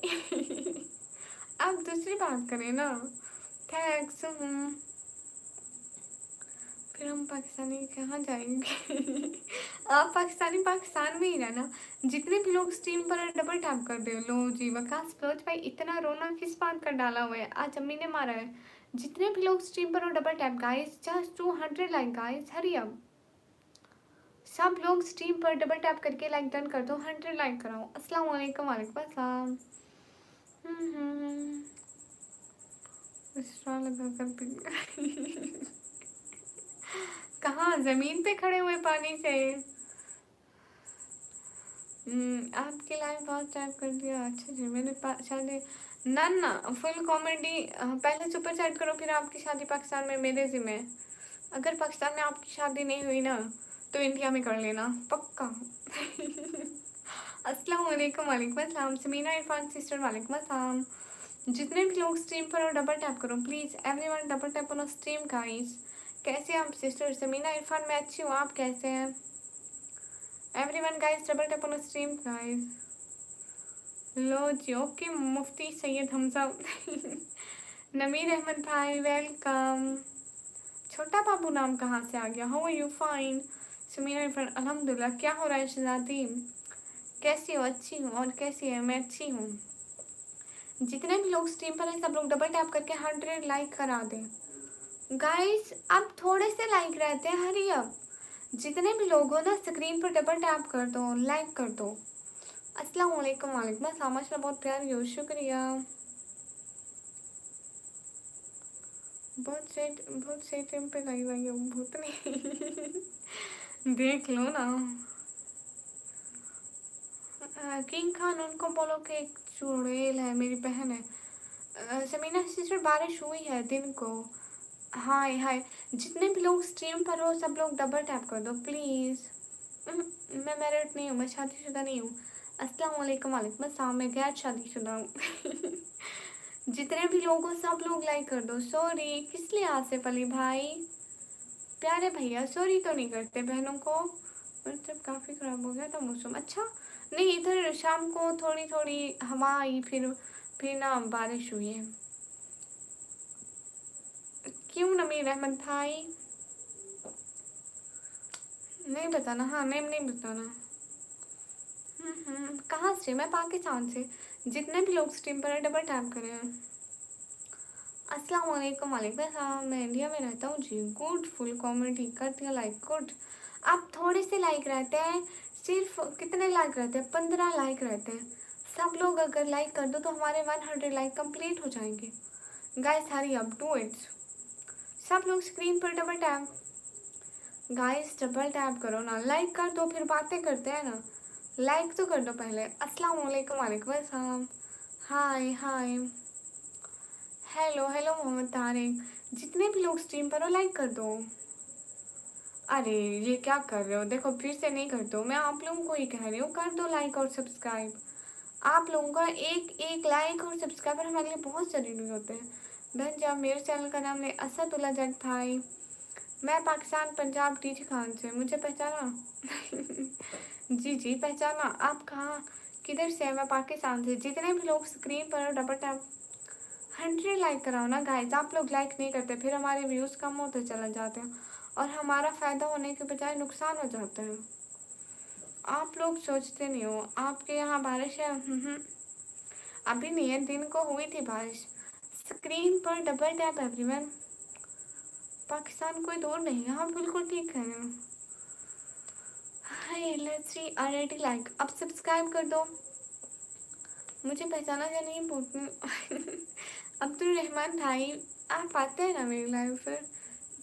आप दूसरी बात करें ना। थैंक्स। फिर हम पाकिस्तानी कहाँ जाएंगे? आप पाकिस्तानी पाकिस्तान में ही रहना। जितने भी लोग स्ट्रीम पर डबल टैप कर दे। लो जी वकास फिरोज भाई, इतना रोना किस बात का डाला हुआ है? आज अम्मी ने मारा है। जितने भी लोग स्ट्रीम पर double tap guys, just 200 like guys, hurry अब। सब लोग स्ट्रीम पर डबल टैप करके लाइक डन कर दो, 100 लाइक कराओ। अस्सलाम वालेकुम। वालेकुम अस्सलाम। स्ट्रॉ लगा कर पी। कहाँ? जमीन पे खड़े हुए पानी से। आपकी लाइफ बहुत टाइप कर दिया। अच्छा जी, मैंने शादी ना ना फुल कॉमेडी। पहले सुपर चैट करो, फिर आपकी शादी पाकिस्तान में मेरे ज़िम्मे। अगर पाकिस्तान में आपकी शादी नहीं हुई ना तो इंडिया में कर लेना पक्का। अस्सलाम वालेकुम। वालेकुम अस्सलाम। समीना इरफान सिस्टर, वालेकुम अस्सलाम। जितने भी लोग स्ट्रीम पर हो डबल टैप करो please, everyone double tap on stream guys. कैसे हैं आप सिस्टर? समीना इरफान, मैं अच्छी हूँ, आप कैसे हैं? Everyone guys double tap on stream guys. लो जी ओके। मुफ्ती सैयद हमजा। नमीर अहमद भाई वेलकम। छोटा बाबू नाम कहाँ से आ गया? How are you? Fine. Sameena Irfan, अल्हम्दुलिल्लाह। क्या हो रहा है शहजादी? कैसी हो? अच्छी हूँ। और कैसी है? मैं अच्छी हूँ। जितने भी लोग स्ट्रीम पर हैं सब लोग डबल टैप करके 100 लाइक करा दें गाइस। अब थोड़े से लाइक रहते हैं, हरी अब। जितने भी लोग हो ना स्क्रीन पर डबल टैप कर दो, लाइक कर दो। अस्सलाम वालेकुम। वालेकुम अस्सलाम। माशाल्लाह बहुत प्यारी हो, शुक्रिया। बहुत सही टाइम पे गई भाई हो, बहुत नहीं। देख लो ना। किंग खान उनको बोलो कि एक चुड़ैल है, मेरी बहन है। समीना सिस्टर, बारिश हुई है दिन को। हाय हाय। जितने भी लोग स्ट्रीम पर हो सब लोग डबल टैप कर दो प्लीज़। मैं मैरिड नहीं हूँ, मैं शादीशुदा नहीं हूँ। अस्सलाम वालेकुम। वालेकुम अस्सलाम। मैं गैर शादीशुदा हूँ। जितने भी लोग हो सब लोग लाइक कर दो। सॉरी किस लिए आसिफ अली भाई? प्यारे भैया सॉरी तो नहीं करते बहनों को। मतलब काफ़ी ख़राब हो गया था मौसम। अच्छा नहीं, इधर शाम को थोड़ी थोड़ी हवा आई, फिर ना बारिश हुई है। क्यों नमीर अहमद भाई? नहीं बताना, हाँ नेम नहीं बताना। कहाँ से? मैं पाकिस्तान से। जितने भी लोग स्ट्रीम पर डबल टैप करें। अस्सलाम वालेकुम। वालेकुम अस्सलाम। मैं इंडिया में रहता हूँ जी। गुड, फुल कॉमेडी कर दिया लाइक, गुड। आप थोड़े से लाइक रहते हैं, सिर्फ कितने लाइक रहते हैं? 15 लाइक रहते हैं। सब लोग अगर लाइक कर दो तो हमारे 100 लाइक कंप्लीट हो जाएंगे guys. Hurry up do it. सब लोग स्क्रीन पर double tap guys, double tap करो ना, लाइक कर दो फिर बातें करते हैं ना। लाइक तो कर दो पहले। अस्सलाम वालेकुम। वालेकुम अस्सलाम। Hi hi. Hello hello Mohammad Tariq. जितने भी लोग स्ट्रीम पर हो लाइक कर दो। अरे ये क्या कर रहे हो? देखो फिर से नहीं करते हो। मैं आप लोगों को ही कह रही हूँ, कर दो लाइक और सब्सक्राइब। आप लोगों का एक एक लाइक और सब्सक्राइबर हमारे लिए बहुत ज़रूरी होते हैं। बहन जब मेरे चैनल का नाम है असदुल्ला जट भाई। मैं पाकिस्तान पंजाब टीची खान से, मुझे पहचाना? जी जी पहचाना। आप कहाँ किधर से हैं? मैं पाकिस्तान से। जितने भी लोग स्क्रीन पर डबल टैप 100 लाइक कराओ ना गाइस। आप लोग लाइक नहीं करते, फिर हमारे व्यूज़ कम होते चले जाते हैं और हमारा फ़ायदा होने के बजाय नुकसान हो जाता है। आप लोग सोचते नहीं हो। आपके यहाँ बारिश है? अभी नहीं है, दिन को हुई थी बारिश। स्क्रीन पर डबल टैप एवरीवन। पाकिस्तान कोई दूर नहीं है। हाँ बिल्कुल ठीक है। हाय लेट्स सी ऑलरेडी लाइक। अब सब्सक्राइब कर दो। मुझे पहचाना या नहीं पूछना। अब्दुल रहमान भाई आप आते हैं ना मेरी लाइव पर?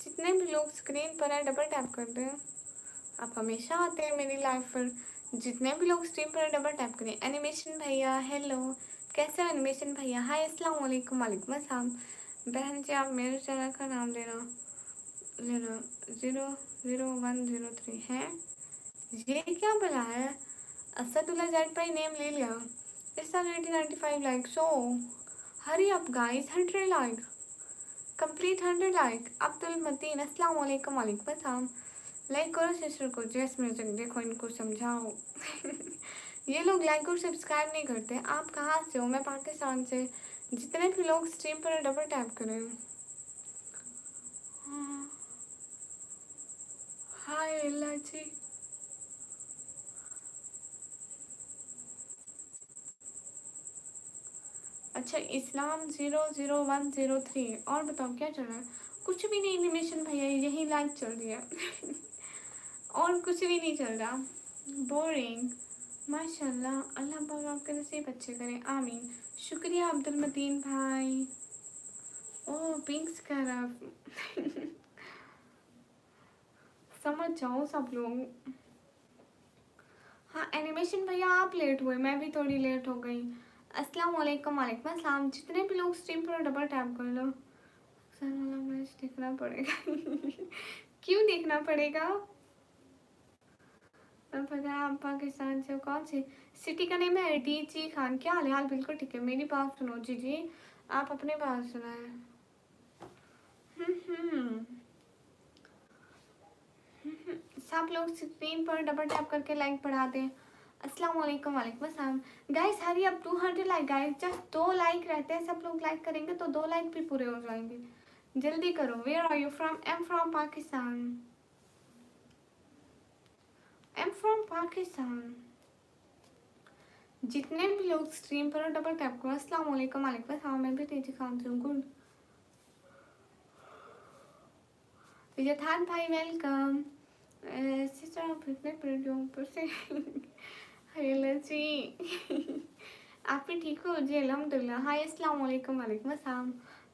जितने भी लोग स्क्रीन पर है डबल टैप करते हैं। आप हमेशा आते हैं मेरी लाइव पर। जितने भी लोग स्क्रीन पर डबल टैप करें। एनिमेशन भैया हेलो, कैसे हो एनिमेशन भैया? हाय अस्सलाम वालेकुम। वालेकुम अस्सलाम। बहन जी आप मेरे चैनल का नाम लेना 00103 है। ये क्या भला है? असदुल्ला जेड भाई नेम ले लिया। इस साल 1895 like. So hurry up guys, 100 like complete, 100 like. Abdul Mateen अस्सलाम वालेकुम। वालेकुम अस्सलाम। लाइक करो सिस्टर को, जैस म्यूजिक देखो, इनको समझाओ। ये लोग लाइक और सब्सक्राइब नहीं करते। आप कहाँ से हो? मैं पाकिस्तान से। जितने भी लोग स्ट्रीम पर डबल टैप करें। हाँ हाय अल्लाह जी। अच्छा इस्लाम 00103। और बताओ क्या चल रहा है? कुछ भी नहीं एनिमेशन भैया, यही लाइव चल रही है। और कुछ भी नहीं चल रहा। बोरिंग। माशाल्लाह, अल्लाह पाक आपके नसीब अच्छे करें, आमीन। शुक्रिया अब्दुल मतीन भाई। ओह पिंक्स कह रहा। समझ जाओ सब लोग। हाँ एनिमेशन भैया आप लेट हुए, मैं भी थोड़ी लेट हो गई। अस्सलाम वालेकुम। वालेकुम अस्सलाम। जितने भी लोग स्ट्रीम पर डबल टैप कर लो। सर वाला मैच देखना पड़ेगा। क्यों देखना पड़ेगा? अब पता है आप पाकिस्तान से हो? कौन सी सिटी का नेम है? जी खान। क्या हाल है? हाल बिल्कुल ठीक है। मेरी बात सुनो जी जी, आप अपने बात सुनाए। हम्म सब लोग स्क्रीन पर डबल टैप करके लाइक बढ़ा दें। अस्सलाम वालेकुम। वालेकुम अस्सलाम। गाइस हरी अब 200 लाइक गाइस, जस्ट 2 लाइक रहते हैं। सब लोग लाइक करेंगे तो 2 लाइक भी पूरे हो जाएंगे। जल्दी करो। Where are you from? Am from Pakistan. Am from Pakistan. जितने भी लोग स्ट्रीम पर डबल टैप करो। अस्सलाम वालेकुम। वालेकुम अस्सलाम। मैं भी तेजी खान से हूँ। गुड। यथान भाई वेलकम। सिस्टर आप इतने ऊपर से। हेलो जी। आप भी ठीक हो जी? अल्हम्दुलिल्लाह। हाय अस्सलाम वालेकुम। वालेकुम अस्सलाम।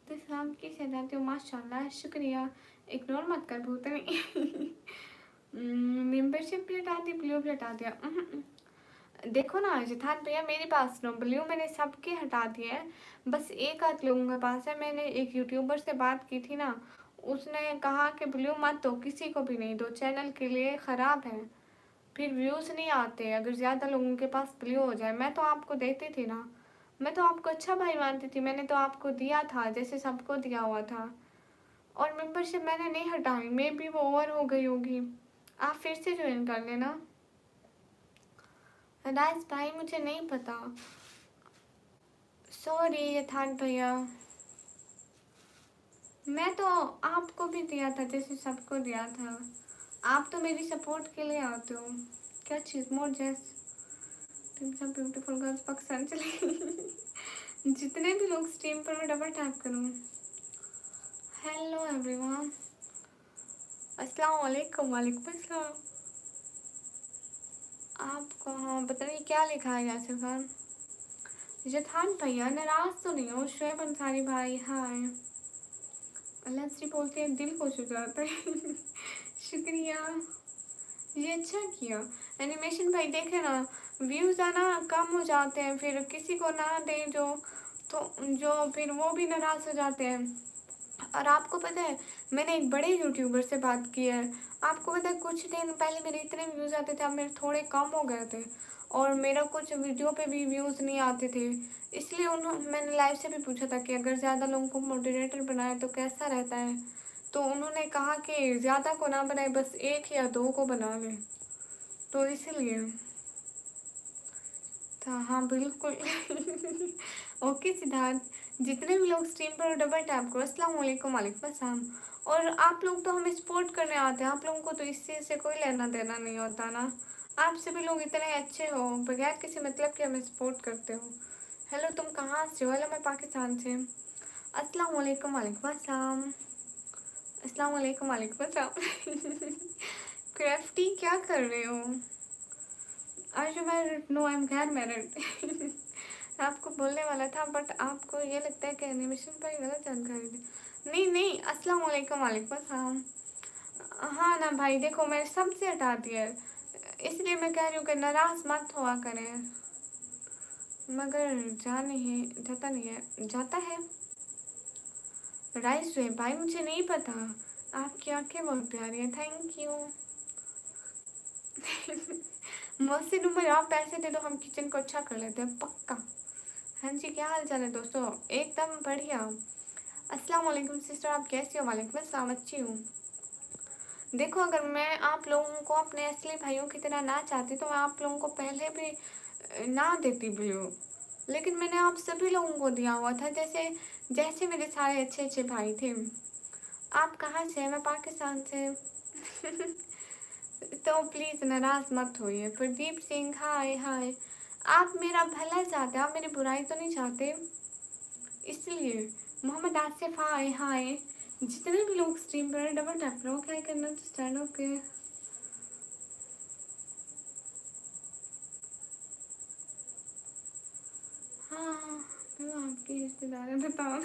तो इस्लाम की शहदात हो माशाल्लाह, शुक्रिया। इग्नोर मत कर भूतनी। मेंबरशिप भी हटा दी, ब्लू भी हटा दिया। देखो ना जिथान भैया मेरी पास नो ब्लू मैंने सबके हटा दिए हैं। बस एक आध लोगों के पास है। मैंने एक यूट्यूबर से बात की थी ना, उसने कहा कि ब्लू मत दो, किसी को भी नहीं दो, चैनल के लिए ख़राब है, फिर व्यूज़ नहीं आते अगर ज़्यादा लोगों के पास ब्लू हो जाए। मैं तो आपको देती थी ना, मैं तो आपको अच्छा भाई मानती थी, मैंने तो आपको दिया था जैसे सबको दिया हुआ था। और मेंबरशिप मैंने नहीं हटाई, मे बी वो ओवर हो गई होगी। आप फिर से ज्वाइन कर लेना। राज भाई मुझे नहीं पता, सॉरी यथान भैया। मैं तो आपको भी दिया था जैसे सबको दिया था। आप तो मेरी सपोर्ट के लिए आते हो। क्या चीज़ मोर जैस तुम सब ब्यूटीफुल गर्ल्स पाकिस्तान चले। जितने भी लोग स्ट्रीम पर मैं डबल टैप करूँ। हेलो एवरीवन, अस्सलाम वालेकुम। वालेकुम अस्सलाम। आपको हाँ पता नहीं क्या लिखा है यासिर खान। जथान भैया नाराज तो नहीं हो? शुएब अंसारी भाई हाय। अल्लाह से बोलते हैं दिल खुश हो जाता है। शुक्रिया, ये अच्छा किया। एनिमेशन भाई देखे ना, व्यूज़ आना कम हो जाते हैं, फिर किसी को ना दें जो, तो जो फिर वो भी नाराज़ हो जाते हैं। और आपको पता है मैंने एक बड़े यूट्यूबर से बात की है। आपको पता है कुछ दिन पहले मेरे इतने व्यूज़ आते थे, अब मेरे थोड़े कम हो गए थे। और मेरा कुछ वीडियो पे भी व्यूज़ नहीं आते थे। इसलिए मैंने लाइव से भी पूछा था कि अगर ज़्यादा लोगों को मोटिवेटर बनाए तो कैसा रहता है। तो उन्होंने कहा कि ज़्यादा को ना बनाए, बस 1 या 2 को बना लें। तो इसीलिए था। हाँ बिल्कुल। ओके सिद्धार्थ, जितने भी लोग स्ट्रीम पर डबल टैप करो। अस्सलाम वालेकुम, वालेकुम अस्सलाम। और आप लोग तो हमें सपोर्ट करने आते हैं, आप लोगों को तो इस चीज़ से कोई लेना देना नहीं होता ना। आप सभी लोग इतने अच्छे हो, बगैर किसी मतलब के हमें सपोर्ट करते हो। हेलो, तुम कहाँ से हो? हेलो, मैं पाकिस्तान से। अस्सलाम वालेकुम, वालेकुम अस्सलाम। अस्सलाम वालेकुम, वालेकुम अस्सलाम। क्राफ्टी क्या कर रहे हो? आज मैरिड? नो, आई एम गैर मैरिड। आपको बोलने वाला था बट आपको ये लगता है कि एनिमेशन पर गलत जानकारी दी। नहीं नहीं, अस्सलाम वालेकुम, वालेकुम अस्सलाम। हाँ ना भाई, देखो मैंने सबसे हटा दिया है, इसलिए मैं कह रही हूँ कि नाराज मत हुआ करें। मगर जा नहीं, जाता नहीं है, जाता है। राइस वे भाई, मुझे नहीं पता। आपकी आंखें बहुत प्यारी है, थैंक यू। मोहसिन उमर, आप पैसे दे दो, हम किचन को अच्छा कर लेते हैं पक्का। हाँ जी, क्या हाल चाल है दोस्तों? एकदम बढ़िया। अस्सलाम वालेकुम सिस्टर, आप कैसी हो? वालेकुम अस्सलाम, अच्छी हूँ। देखो, अगर मैं आप लोगों को अपने असली भाइयों की तरह ना चाहती तो मैं आप लोगों को पहले भी ना देती व्यू, लेकिन मैंने आप सभी लोगों को दिया हुआ था, जैसे जैसे मेरे सारे अच्छे अच्छे भाई थे। आप कहाँ से हैं? मैं पाकिस्तान से। तो प्लीज़ नाराज़ मत होइए। प्रदीप सिंह, हाय हाय। आप मेरा भला चाहते, आप मेरी बुराई तो नहीं चाहते, इसलिए। मोहम्मद आसिफ, हाय हाय। जितने भी लोग स्ट्रीम पर डबल टैप करो, क्या करना तो स्टैंड ओके। हाँ, मैं आपकी रिश्तेदार है, बताओ।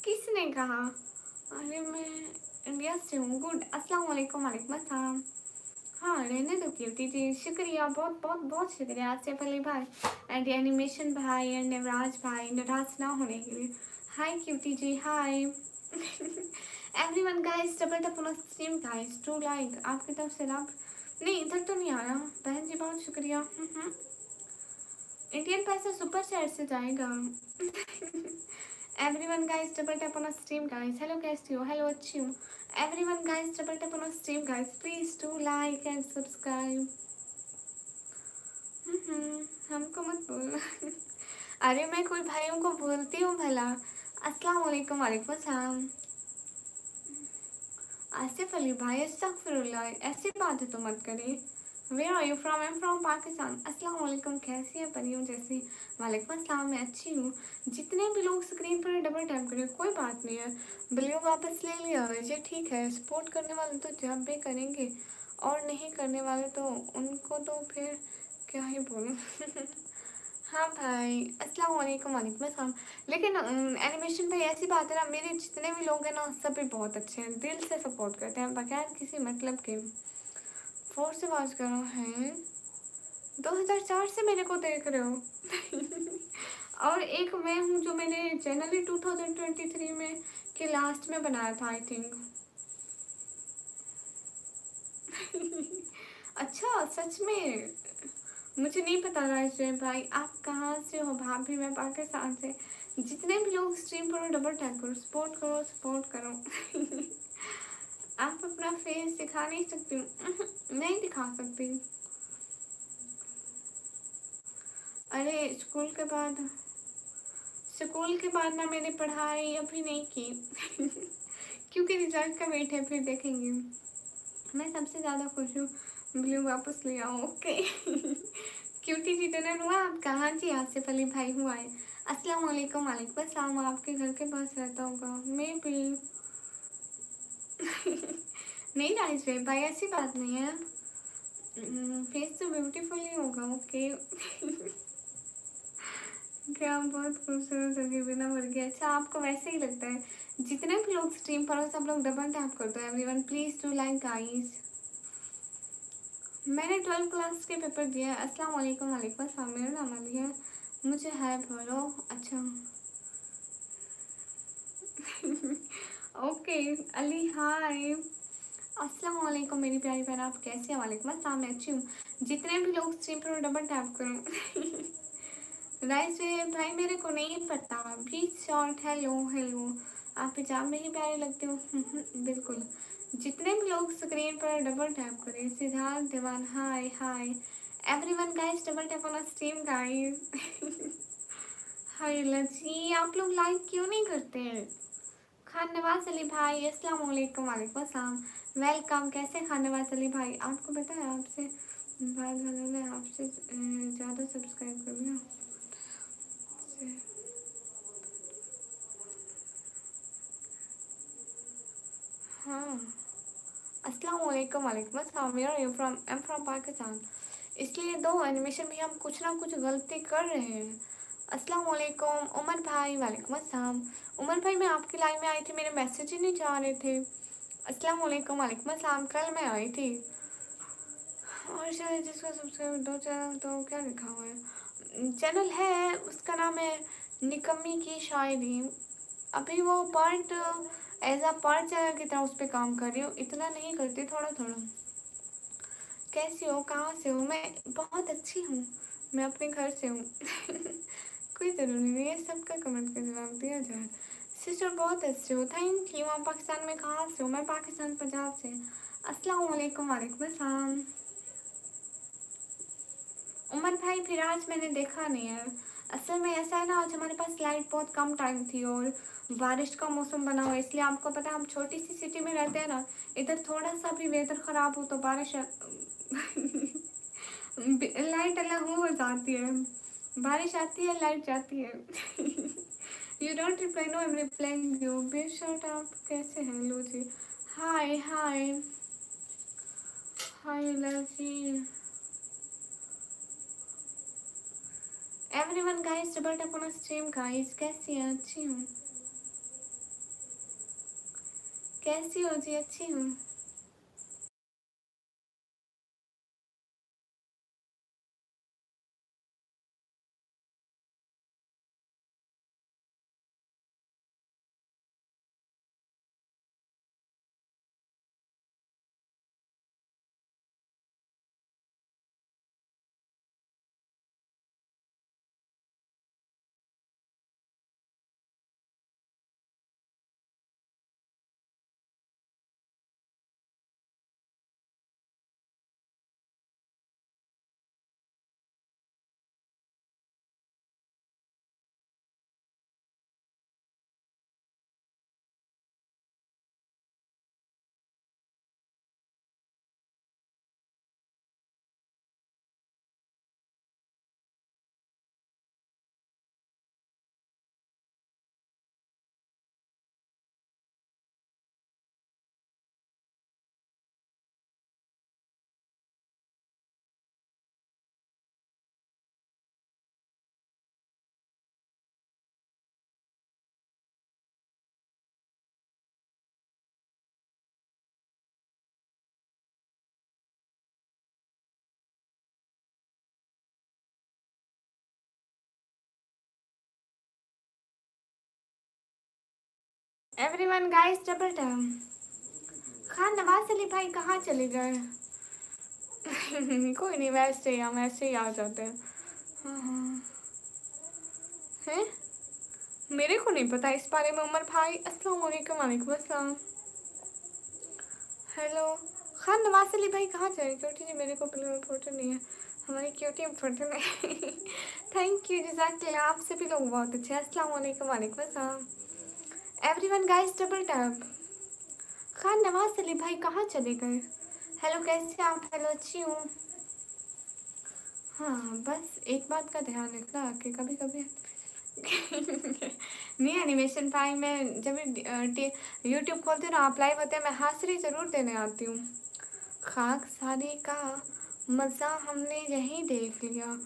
किसने कहा? अरे मैं इंडिया से हूँ। गुड, अस्सलाम वालेकुम, वालेकुम अस्सलाम। हाँ, रहने दो कीर्ति जी, शुक्रिया, बहुत बहुत बहुत शुक्रिया आसिफ अली भाई एंड एनिमेशन भाई एंड नवराज भाई, नाराज ना होने के लिए। Hi Kirti ji, hi. Everyone guys, double tap on stream guys, to like आपकी तरफ से लाभ। नहीं, इधर तो नहीं आया बहन जी, बहुत शुक्रिया। इंडियन पैसा सुपर चैट से जाएगा। Everyone guys, double tap on stream guys. Hello, कैसी हो? हेलो, अच्छी हूँ। Everyone guys, double tap on stream guys, please do like and subscribe. हमको मत बोलना। अरे मैं कोई भाइयों को बोलती हूँ भला। अस्सलाम वालेकुम, वालेकुम अस्सलाम। आसिफ अली भाई, अस्तगफिरुल्लाह, ऐसी बात है तो मत करिए। Where are you from? I am from Pakistan. अस्सलाम वालेकुम, कैसी है परियों जैसी? वालेकुम अस्सलाम, मैं अच्छी हूँ। जितने भी लोग स्क्रीन पर डबल टैप करें, कोई बात नहीं है, बिलियो वापस ले लिया ये ठीक है। सपोर्ट करने वाले तो जब भी करेंगे, और नहीं करने वाले तो उनको तो फिर क्या ही बोलूँ। हाँ भाई, अस्सलाम वालेकुम, वालेकुम अस्सलाम। लेकिन एनिमेशन भाई, ऐसी बात है ना, मेरे जितने भी लोग हैं ना सभी बहुत अच्छे हैं, दिल से सपोर्ट करते हैं बगैर किसी मतलब के। फोर से वाच करो हैं, 2004 से मेरे को देख रहे हो। और एक मैं हूँ जो मैंने जनवरी 2023 में के लास्ट में बनाया था, आई थिंक। अच्छा, सच में? मुझे नहीं पता राजेश भाई, आप कहाँ से हो? भाभी, मैं पाकिस्तान से। जितने भी लोग स्ट्रीम करो, डबल टैप करो, सपोर्ट करो, सपोर्ट करो। आप अपना फेस दिखा नहीं सकती? नहीं दिखा सकती। अरे स्कूल के बाद ना मैंने पढ़ाई अभी नहीं की। क्योंकि रिजल्ट का वेट है, फिर देखेंगे। मैं सबसे ज़्यादा खुश हूँ, ब्लू वापस ले आओ, ओके। क्यूटी जी डिनर हुआ? आप कहाँ जी? आसिफ अली भाई हुआ है। अस्सलाम वालेकुम, वालेकुम अस्सलाम। आपके घर के पास रहता होगा मे बी। नहीं राइस भाई, ऐसी बात नहीं है। फेस तो ब्यूटीफुल ही होगा, ओके। क्या बहुत खूबसूरत होगी, बिना मर गया। अच्छा, आपको वैसे ही लगता है? जितने भी लोग स्ट्रीम पर हो, सब लोग डबल टैप करते हैं। Everyone please do like guys. मैंने 12 क्लास के पेपर दिया है। अस्सलाम वालेकुम, वालेकुम अस्सलाम। मेरा नाम अली है। मुझे है बोलो। अच्छा। ओके अली, हाय। अस्सलाम वालेकुम मेरी प्यारी बहन, आप कैसे हैं? वालेकुम अस्सलाम, मैं अच्छी हूँ। जितने भी लोग स्ट्रीम पर डबल टैप करो। राइस भाई, मेरे को नहीं पता। Please short, hello hello. आप हिजाब में ही प्यारे लगते हो। बिल्कुल। जितने भी लोग स्क्रीन पर डबल टैप करें, Siddharth Diwan, hi hi. Everyone guys, double tap on stream guys. Hi लची, आप लोग लाइक क्यों नहीं करते हैं? खान नवाज अली भाई अस्सलाम वालेकुम। वालेकुम अस्सलाम। वेलकम। कैसे खान नवाज अली भाई? आपको पता है आपसे बात वालों ने आपसे ज़्यादा सब्सक्राइब कर लिया। हाँ, अस्सलाम वालेकुम। वालेकुम अस्सलाम। Where are you from? I am from Pakistan. इसलिए दो एनिमेशन में हम कुछ ना कुछ गलती कर रहे हैं। अस्सलाम वालेकुम उमर भाई। वालेकुम अस्सलाम। उमर भाई मैं आपकी लाइव में आई थी, मेरे मैसेज ही नहीं जा रहे थे। अस्सलाम वालेकुम। वालेकुम अस्सलाम। कल मैं आई थी और शायद जिसका सब्सक्राइब दो चैनल, तो क्या लिखा हुआ है? चैनल है उसका नाम है निकम्मी की शायरी। अभी वो part as a part channel की तरह उस पर काम कर रही हूँ, इतना नहीं करती, थोड़ा थोड़ा। कैसी हो, कहाँ से हो? मैं बहुत अच्छी हूँ, मैं अपने घर से हूँ। कोई ज़रूरी नहीं है सबका कमेंट का जवाब दिया जाए। सिस्टर बहुत अच्छे हो, थैंक यू। आप पाकिस्तान में कहाँ से हो? मैं पाकिस्तान पंजाब से। अस्सलाम वालेकुम। वालेकुम अस्सलाम। उमर भाई फिर आज मैंने देखा नहीं है। असल में ऐसा है ना, आज हमारे पास लाइट बहुत कम टाइम थी और बारिश का मौसम बना हुआ है, इसलिए आपको पता है हम छोटी सी सिटी में रहते हैं ना, इधर थोड़ा सा भी वेदर ख़राब हो तो बारिश लाइट अलग हो जाती है, बारिश आती है लाइट जाती है। You don't reply. No I am replying you. बेशर्ट आप कैसे हैं? लो जी। Hi hi hi Luv ji. Everyone guys, double tap on stream guys. कैसी हैं? अच्छी हूँ। कैसी हो जी? अच्छी हूँ। Everyone guys, double tap. Khan Nawaz Ali भाई कहाँ चले गए? कोई नहीं, वैसे ही हम ऐसे ही आ जाते हैं। हाँ हाँ। हैं? मेरे को नहीं पता इस बारे में उमर भाई। अस्सलाम वालेकुम। वालेकुम अस्सलाम। हेलो। खान नवाज अली भाई कहाँ चले? क्यूटी जी मेरे को बिल्कुल इम्पोर्टेंट नहीं है, हमारी क्यूटी इम्पोर्टेंट है। थैंक यू जज़ाकल्लाह। आपसे भी लोग बहुत अच्छे हैं। अस्सलाम वालेकुम। वालेकुम अस्सलाम। Everyone guys, double tap. Khan Nawaz Ali भाई कहाँ चले गए? हेलो, कैसे आप? हेलो, अच्छी हूँ। हाँ, बस एक बात का ध्यान रखना कि कभी कभी नहीं, एनिमेशन भाई मैं जब यूट्यूब खोलती हूँ ना, आप लाइव होते हैं, मैं हाजिरी ज़रूर देने आती हूँ। खाक सादी का मज़ा हमने यहीं देख लिया,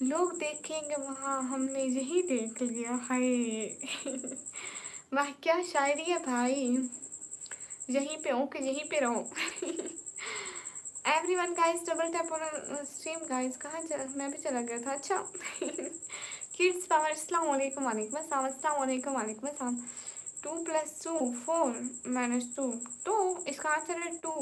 लोग देखेंगे वहाँ, हमने यहीं देख लिया। हाय। वाह क्या शायरी है भाई। यहीं पे हूँ कि यहीं पे रहूँ? Everyone guys, double tap on stream guys. कहाँ मैं भी चला गया था। अच्छा। Kids power. अस्सलाम वालेकुम। वालेकुम अस्सलाम। अस्सलाम वालेकुम। वालेकुम अस्सलाम। 2 + 2 4 - 2 2। इसका आंसर है 2।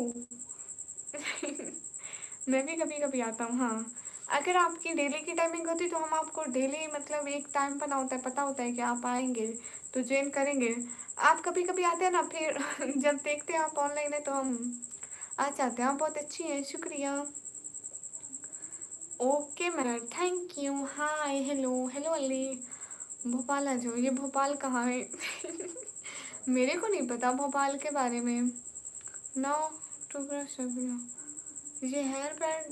मैं भी कभी कभी आता हूँ। हाँ, अगर आपकी डेली की टाइमिंग होती तो हम आपको डेली मतलब एक टाइम बना होता है, पता होता है कि आप आएंगे तो ज्वाइन करेंगे। आप कभी कभी आते हैं ना, फिर जब देखते हैं आप ऑनलाइन है तो हम आ जाते हैं। आप बहुत अच्छी हैं, शुक्रिया। ओके मेरा, thank you. Hi, hello hello Ali. Bhopal आ जाओ। ये भोपाल कहाँ है? मेरे को नहीं पता भोपाल के बारे में। 9 अक्टूबर सब। ये हेयर बैंड,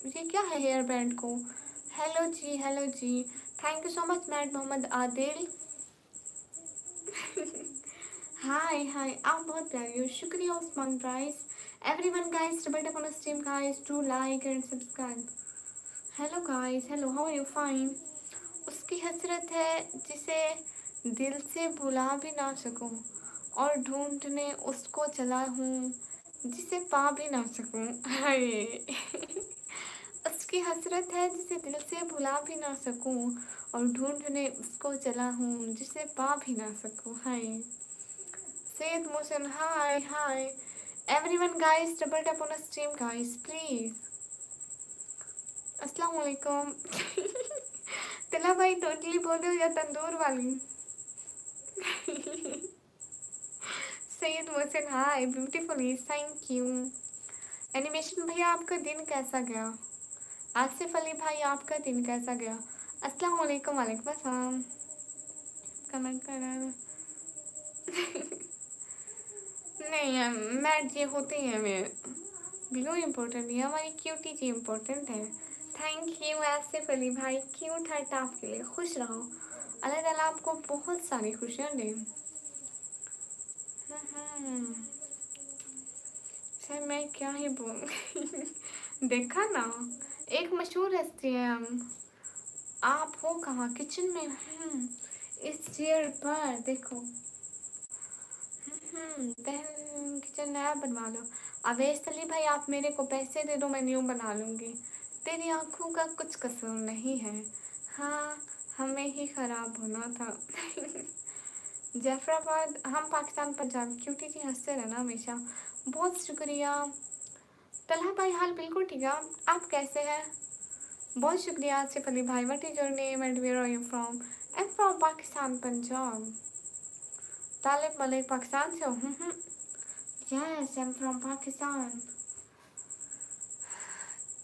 ये क्या है हेयर बैंड को? हेलो जी, हेलो जी। Thank you so much Matt Mohammad Adil. Hi hi, आप बहुत प्यारी हो, शुक्रिया Usman price. Everyone guys, double tap on stream guys, do like and subscribe. Hello guys, hello, how are you? Fine. उसकी हसरत है जिसे दिल से भुला भी ना सकूं, और ढूंढने उसको चला हूँ जिसे पा भी ना सकूं। हाय। उसकी हसरत है जिसे दिल से भुला भी ना सकूं, और ढूंढने उसको चला हूँ जिसे पा भी ना सकूं। Hi Syed Mohsin, hi hi. Everyone guys, double tap on stream guys please. अस्सलाम वालेकुम। तिला भाई टोटली बोल रहे हो या तंदूर वाली? सैयद मोहसिन, हाय ब्यूटीफुली, थैंक यू। एनिमेशन भैया, आपका दिन कैसा गया? आसिफ अली भाई, आपका दिन कैसा गया? अस्सलाम वालेकुम। वालेकुम अस्सलाम। कमेंट कर रहा है। नहीं यार, मैट ये होते हैं हमें ब्लू इम्पोर्टेंट नहीं है, हमारी क्यूटी जी इम्पोर्टेंट है। थैंक यू आसिफ अली भाई, क्यूट हर्ट आपके लिए। खुश रहो, अल्लाह ताला आपको बहुत सारी खुशियाँ दे। सर मैं क्या ही बोल। देखा ना, एक मशहूर हस्ती है हम। आप हो कहाँ? किचन में। इस चेयर पर देखो। बहन किचन नया बनवा लो। अवेश अली भाई, आप मेरे को पैसे दे दो, मैं न्यू बना लूँगी। तेरी आँखों का कुछ कसूर नहीं है। हाँ, हमें ही ख़राब होना था। जैफराबाद, हम पाकिस्तान पंजाब। क्यूटी जी हंसते रहना हमेशा। बहुत शुक्रिया। तलहा भाई, हाल बिल्कुल ठीक है। आप कैसे हैं? बहुत शुक्रिया आसिफ अली भाई। What is your name and where are you from? I am from Pakistan Punjab. Talib Malik, Pakistan से हो? Yes, I am from Pakistan.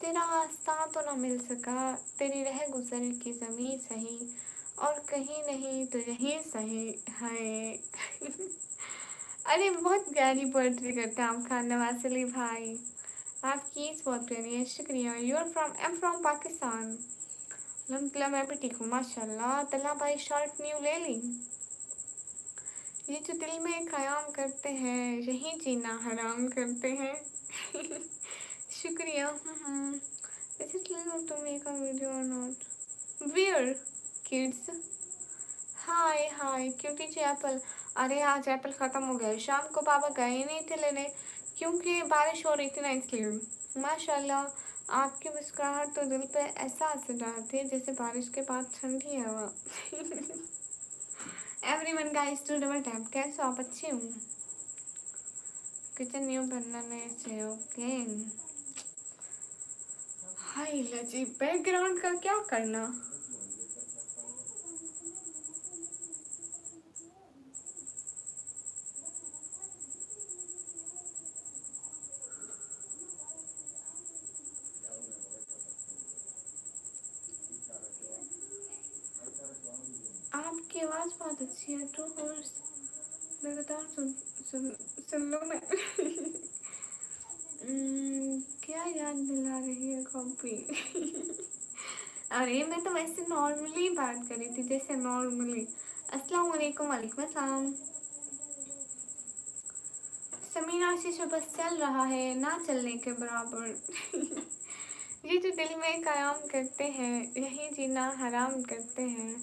तेरा साथ तो ना मिल सका, तेरी रह गुजर की ज़मीं सही, और कहीं नहीं तो यहीं सही। हाय। अरे बहुत प्यारी पोएट्री करते हैं आप खान नवाज अली भाई। आपकी बहुत प्यारी है, शुक्रिया। You are from? I am from Pakistan. अलहमदिल्ला, मैं भी ठीक हूँ माशाल्लाह। तला भाई, शर्ट न्यू ले ली? ये जो दिल में क़याम करते हैं, यही जीना हराम करते हैं। शुक्रिया। Is it legal to make a video और not? Where kids? Hi hi, क्योंकि जी एप्पल। अरे आज एप्पल ख़त्म हो गया। शाम को पापा गए ही नहीं थे लेने, क्योंकि बारिश हो रही थी ना, इसलिए। माशाल्लाह, आपकी मुस्कुराहट तो दिल पे ऐसा असर डालती है जैसे बारिश के बाद ठंडी हवा। Everyone guys, to double tap. कैसे हो आप? अच्छे हो? किचन न्यू बनाने से ओके। हाय लजी, बैकग्राउंड का क्या करना? आपकी आवाज़ बहुत अच्छी है। टू हॉर्स लगातार सुन सुन सुन लो मैं। क्या याद दिला रही है कॉपी? अरे मैं तो वैसे नॉर्मली बात कर रही थी, जैसे नॉर्मली। अस्सलाम वालेकुम। वालेकुम अस्सलाम। समीना आशीष बस चल रहा है, ना चलने के बराबर। ये जो दिल में क़याम करते हैं, यही जीना हराम करते हैं।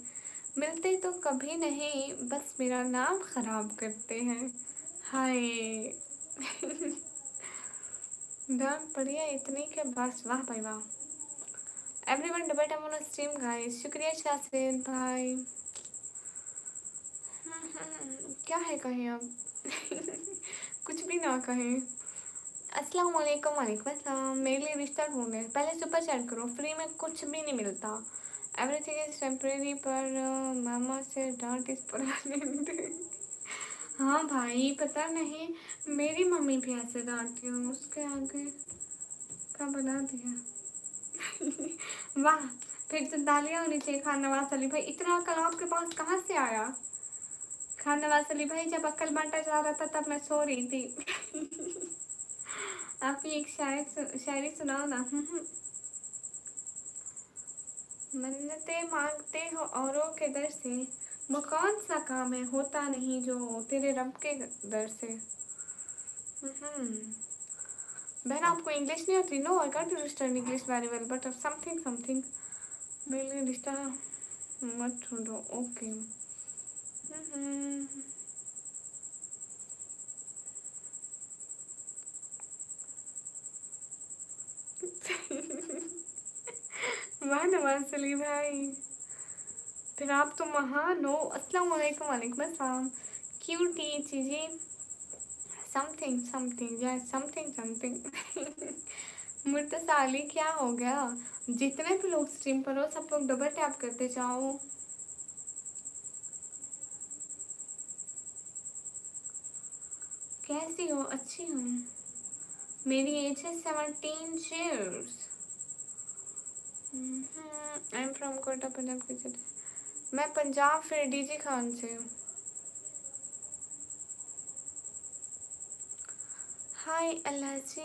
मिलते तो कभी नहीं, बस मेरा नाम ख़राब करते हैं। हाय। डांट पड़ी है इतनी के बस। वाह भाई वाह। Everyone double tap on stream guys, शुक्रिया शास्त्रीन भाई। क्या है कहें अब? कुछ भी ना कहें। अस्सलाम वालेकुम। वालेकुम अस्सलाम। मेरे लिए रिश्ता ढूंढे, पहले सुपर चैट करो, फ्री में कुछ भी नहीं मिलता। एवरीथिंग इज टेम्परेरी, पर मामा से डांट इस परमानेंट। हाँ भाई, पता नहीं, मेरी मम्मी भी ऐसे डांटती हूँ, उसके आगे का बना दिया। वाह, फिर तो दालियाँ होनी चाहिए। खान नवाज अली भाई, इतना अकल आपके पास कहाँ से आया? खान नवाज अली भाई, जब अकल बांटा जा रहा था तब मैं सो रही थी। आप ही एक शायरी सुनाओ ना। मन्नतें मांगते हो औरों के दर से, वो कौन सा काम है होता नहीं जो तेरे रब के दर से। बहन आपको इंग्लिश नहीं आती? No, I can't understand English very well, but something something मेरे रिश्ता मत छोड़ो। ओके। वाह नवाज अली भाई, फिर आप तो महान हो। अस्सलाम वालेकुम। वालेकुम अस्सलाम। क्यूटी चीज़ी समथिंग समथिंग या समथिंग समथिंग। मुर्तज़ा अली क्या हो गया? जितने भी लोग स्ट्रीम पर हो सब लोग डबल टैप करते जाओ। कैसी हो? अच्छी हूँ। मेरी एज है 17 years. I am from Kota Punjab की सिटी। मैं पंजाब फिर डीजी खान से हूँ। हाय अल्लाह जी।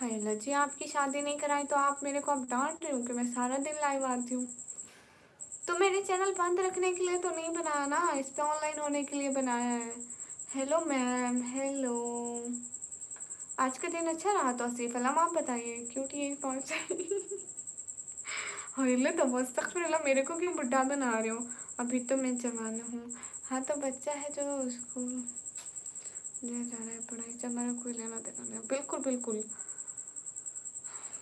हाय अल्लाह जी, आपकी शादी नहीं कराई तो आप मेरे को अब डांट रहे हो कि मैं सारा दिन लाइव आती हूँ। तो मेरे चैनल बंद रखने के लिए तो नहीं बनाया ना, इस पे ऑनलाइन होने के लिए बनाया है। Hello ma'am, hello. आज का दिन अच्छा रहा तो सिर्फ अलाम आप बताइए। क्यूटी पहुँच हिले तो बस तक फिर मेरे को क्यों बुढ़ा बना रहे हो? अभी तो मैं जवान हूँ। हाँ तो बच्चा है जो उसको ले जा रहा है पढ़ाई से, हमारा कोई लेना देना नहीं। बिल्कुल बिल्कुल,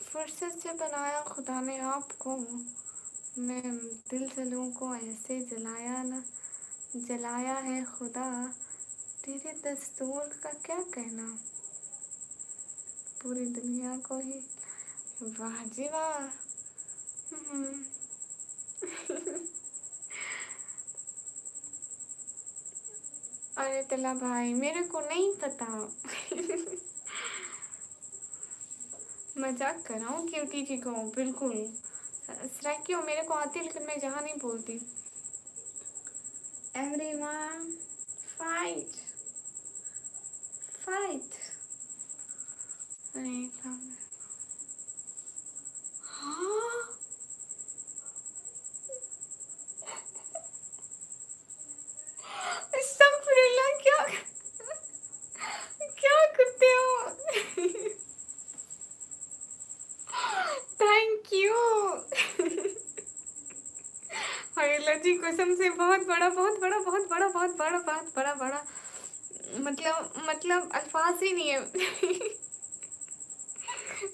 फुर्सत से बनाया खुदा ने आपको। मैं दिल जलों को ऐसे जलाया ना, जलाया है खुदा। तेरे दस्तूर का क्या कहना, पूरी दुनिया को ही। वाह जी वाह। अरे तला भाई, मेरे को नहीं पता। मजाक कर रहा हूँ क्यूटी जी को। बिल्कुल क्यों, मेरे को आती है लेकिन मैं जहाँ नहीं बोलती। Everyone fight fight. हाँ, अस्तगफुरुल्लाह, क्या क्या करते हो? Thank you. हाय जी, कसम से बहुत बड़ा बहुत बड़ा बहुत बड़ा बहुत बड़ा बहुत बड़ा बड़ा, मतलब अल्फाज ही नहीं है।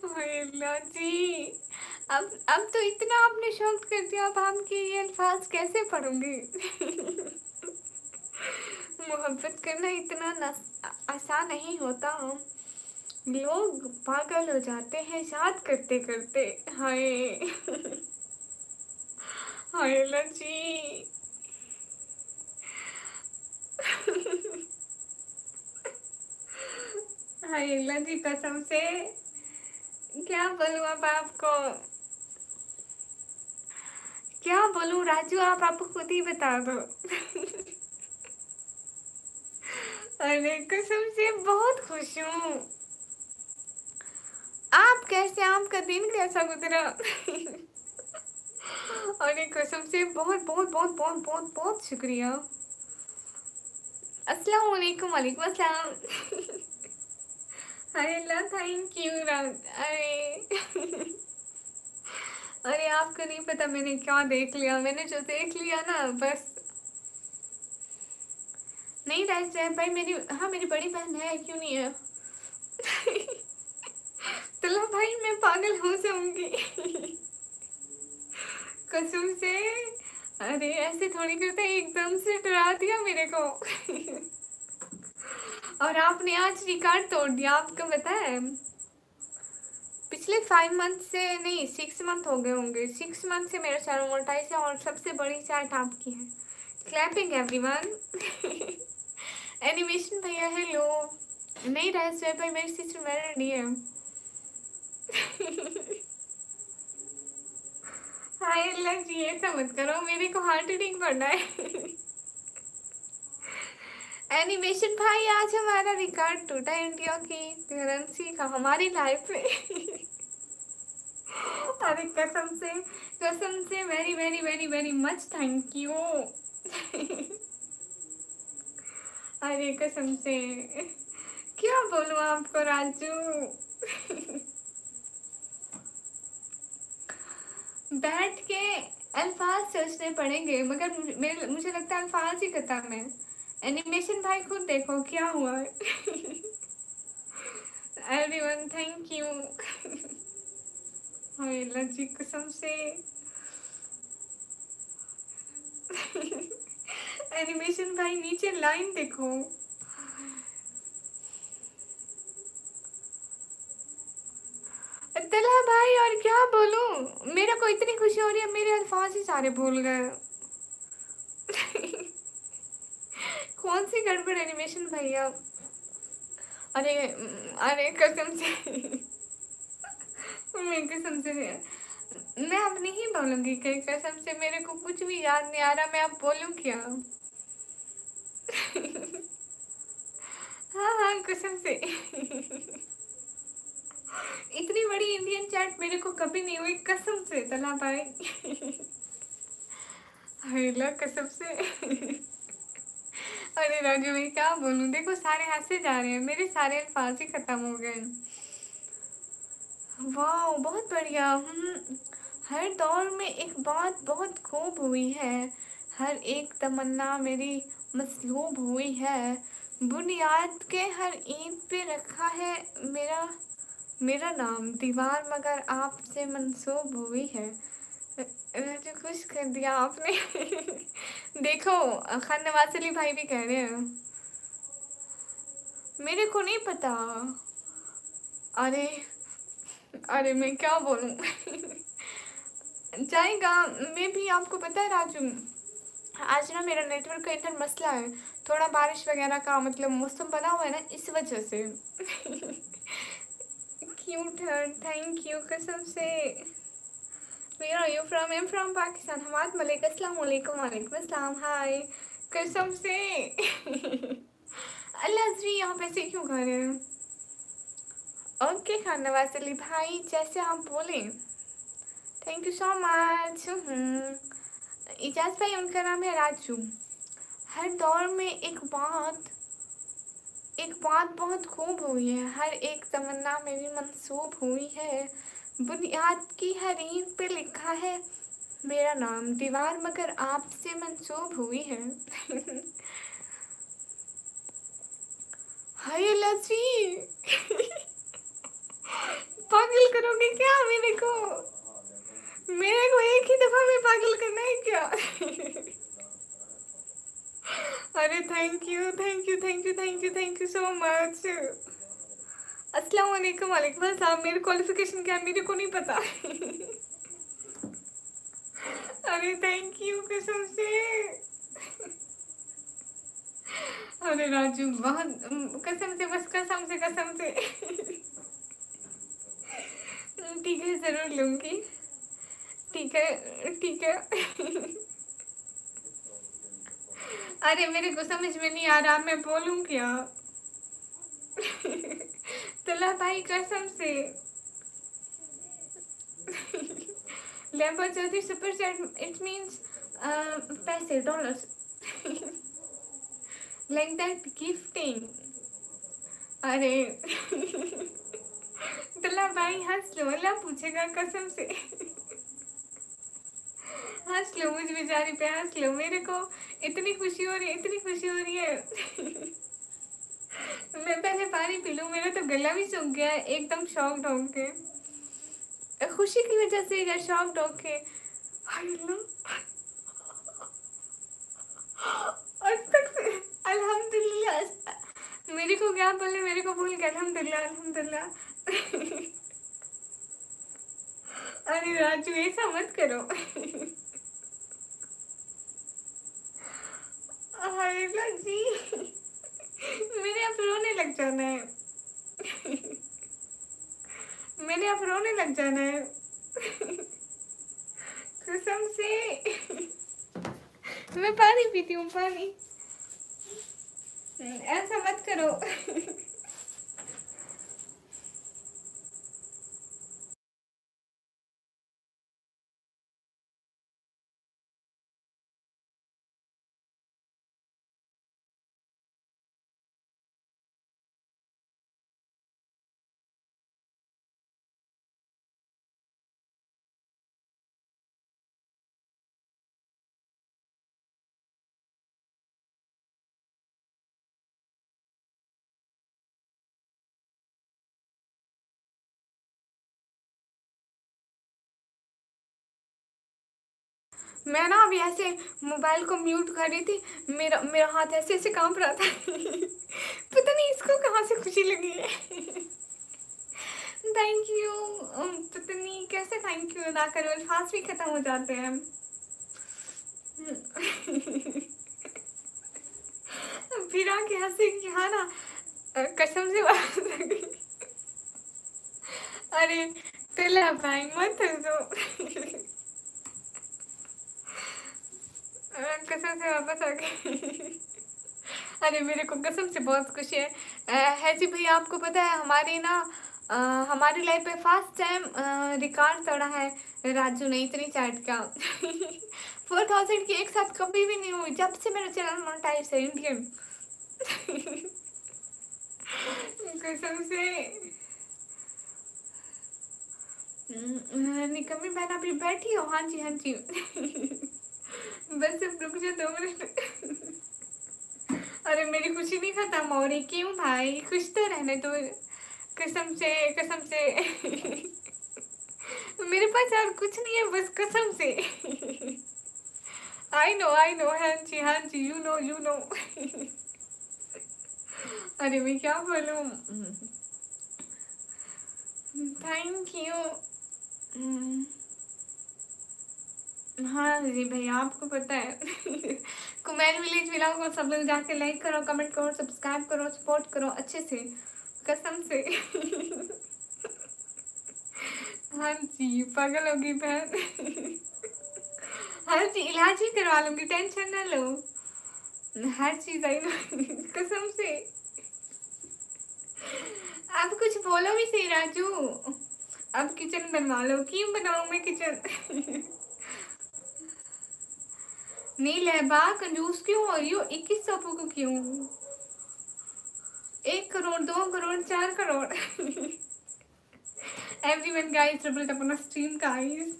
हाय जी, अब तो इतना आपने शौक कर दिया, अब आपके ये अल्फाज कैसे पढ़ूंगी? मोहब्बत करना इतना आसान नहीं होता। लोग पागल हो जाते हैं याद करते करते। हाय। हाय अल्लाह जी। हाय अल्लाह जी, कसम से क्या बोलूं अब आपको, क्या बोलूं राजू, आप खुद ही बता दो। अरे कसम से बहुत खुश हूँ। आप कैसे, आपका दिन कैसा गुजरा? अरे कसम से बहुत बहुत बहुत बहुत बहुत बहुत शुक्रिया। अस्सलाम वालेकुम। वालेकुम अस्सलाम। अरे अल्लाह, थैंक यू अरे। अरे आपको नहीं पता मैंने क्या देख लिया, मैंने जो देख लिया ना बस। नहीं राज भाई, मेरी, हाँ मेरी बड़ी बहन है, क्यों नहीं है? चलो भाई, मैं पागल हो जाऊंगी। कसम से। अरे ऐसे थोड़ी करते, एकदम से डरा दिया मेरे को। और आपने आज रिकॉर्ड तोड़ दिया, आपको पता है? पिछले 5 मंथ से नहीं, 6 मंथ हो गए होंगे। 6 मंथ से मेरा चैनल मोनेटाइज है और सबसे बड़ी चैट आपकी है। Clapping everyone. एनिमेशन भैया हेलो। नहीं रह भाई, मेरी सिस्टर मैरिड नहीं है। हाय अल्लाह जी, ऐसा मत करो, मेरे को हार्ट अटैक पड़ रहा है। एनिमेशन भाई, आज हमारा रिकॉर्ड टूटा इंडिया की करेंसी का हमारी लाइफ में। अरे कसम से very very very very much thank you. अरे कसम से क्या बोलूं आपको राजू। बैठ के अल्फाज सोचने पड़ेंगे, मगर मुझे लगता है अल्फाज ही खत्म है। एनिमेशन भाई खुद देखो क्या हुआ है। Everyone thank you. Hi Allah ji कसम से। एनिमेशन भाई नीचे लाइन देखो। तला भाई और क्या बोलूं, मेरे को इतनी खुशी हो रही है, मेरे अल्फाज ही सारे भूल गए। कौन सी गड़बड़ एनिमेशन भैया। अरे अरे कसम से। मैं कसम से मैं अब नहीं बोलूंगी कि कसम से मेरे को कुछ भी याद नहीं आ रहा, मैं अब बोलूं क्या। हाँ हाँ कसम से। इतनी बड़ी इंडियन चैट मेरे को कभी नहीं हुई कसम से तला भाई। हाय कसम से। अरे राजू भाई क्या बोलूं, देखो सारे हंसे जा रहे हैं, मेरे सारे अल्फाज ही खत्म हो गए। वाह बहुत बढ़िया। हर दौर में एक बात बहुत खूब हुई है, हर एक तमन्ना मेरी मसलूब हुई है, बुनियाद के हर ईंट पे रखा है मेरा मेरा नाम, दीवार मगर आपसे मंसूब हुई है। मुझे खुश कर दिया आपने। देखो खान नवाज अली भाई भी कह रहे हैं। मेरे को नहीं पता। अरे अरे मैं क्या बोलूं। जाएगा। मैं भी आपको पता है राजू, आज ना मेरा नेटवर्क का इधर मसला है, थोड़ा बारिश वगैरह का मतलब मौसम बना हुआ है ना, इस वजह से। क्यूट है, थैंक यू कसम से। Where are you from? I'm from Pakistan. Hammad Malik, अस्सलाम वालेकुम। वालेकुम अस्सलाम, हाय कसम से। अल्लाह जी यहाँ पे से क्यों कर रहे हैं। ओके खान नवाज अली भाई जैसे आप बोले। Thank you so much. Ijaz भाई उनका नाम है राजू। हर दौर में एक बात बहुत खूब हुई है, हर एक तमन्ना मेरी मंसूब हुई है, बुनियाद की हर ईंट पे लिखा है मेरा नाम, दीवार मगर आपसे मंसूब हुई है। हाय अल्लाह जी। पागल करोगे क्या मेरे को एक ही दफा में पागल करना है क्या। अरे thank you thank you thank you thank you thank you so much. अस्सलाम वालेकुम। वालेकुम अस्सलाम। मेरी क्वालिफिकेशन क्या है मेरे को नहीं पता। अरे थैंक यू कसम से। अरे राजू बहुत कसम से, बस कसम से कसम से। ठीक है जरूर लूंगी। ठीक है ठीक है। अरे मेरे को समझ में नहीं आ रहा, मैं बोलूं क्या। तला भाई कसम से। Lambo Chaudhary super chat, it means पैसे डॉलर्स। Like that gifting. अरे तला भाई हंस लो, अल्लाह पूछेगा कसम से। हंस लो, मुझ बेचारी पे हंस लो, मेरे को इतनी खुशी हो रही है, इतनी खुशी हो रही है। मैं पहले पानी पी लूं, मेरा तो गला भी सूख गया है एकदम शॉक्ड होके, खुशी की वजह से या शॉक्ड होके। हाय अल्लाह। अल्हम्दुलिल्लाह। मेरे को क्या बोले, मेरे को भूल गया। अल्हम्दुलिल्लाह अल्हम्दुलिल्लाह। अरे राजू ऐसा मत करो। हाय अल्लाह जी। मेरे अब रोने लग जाना है। मैंने अब रोने लग जाना है। कसम से। मैं पानी पीती हूँ, पानी। ऐसा मत करो। मैं ना अभी ऐसे मोबाइल को म्यूट कर रही थी, मेरा मेरा हाथ ऐसे ऐसे कांप रहा था। पता नहीं इसको कहाँ से खुशी लगी है। Thank you. पता नहीं कैसे थैंक यू अदा करो, अल्फाज भी खत्म हो जाते हैं। फिर आके हंसे कि हाँ ना, कसम से बात लगी। अरे तेला भाई मत हंसो। कसम से वापस आ गई। अरे मेरे को कसम से बहुत खुशी है। है जी भैया, आपको पता है हमारी ना हमारी लाइफ में फर्स्ट टाइम रिकॉर्ड तोड़ा है राजू ने इतनी चैट का। 4000 की एक साथ कभी भी नहीं हुई जब से मेरा चैनल मोनेटाइज है इंडियन। कसम से। निकम्मी बहन अभी बैठी हो? हाँ जी हाँ जी। बस अब रुक जा 2 मिनट। अरे मेरी खुशी नहीं खत्म हो रही, क्यों भाई, खुश तो रहने दो। कसम से, कसम से। मेरे पास और कुछ नहीं है, बस कसम से। आई नो, हाँ जी, यू नो। अरे मैं क्या बोलूँ। Thank you. हाँ जी भैया, आपको पता है। कुमैर विलेज व्लॉग को सब लोग जाके लाइक करो, कमेंट करो, सब्सक्राइब करो, सपोर्ट करो अच्छे से, कसम से। हाँ जी, पागल होगी बहन। हाँ जी, इलाज ही करवा लूंगी, टेंशन ना लो। हर चीज आई ना। कसम से। अब कुछ बोलो भी सही राजू। अब किचन बनवा लो, क्यों बनाऊं मैं किचन। नहीं लहबा, कंजूस क्यों हो रही हो, 21 सौ को क्यों, 1 crore, 2 crore, 4 crore. Everyone guys, triple tap on stream guys.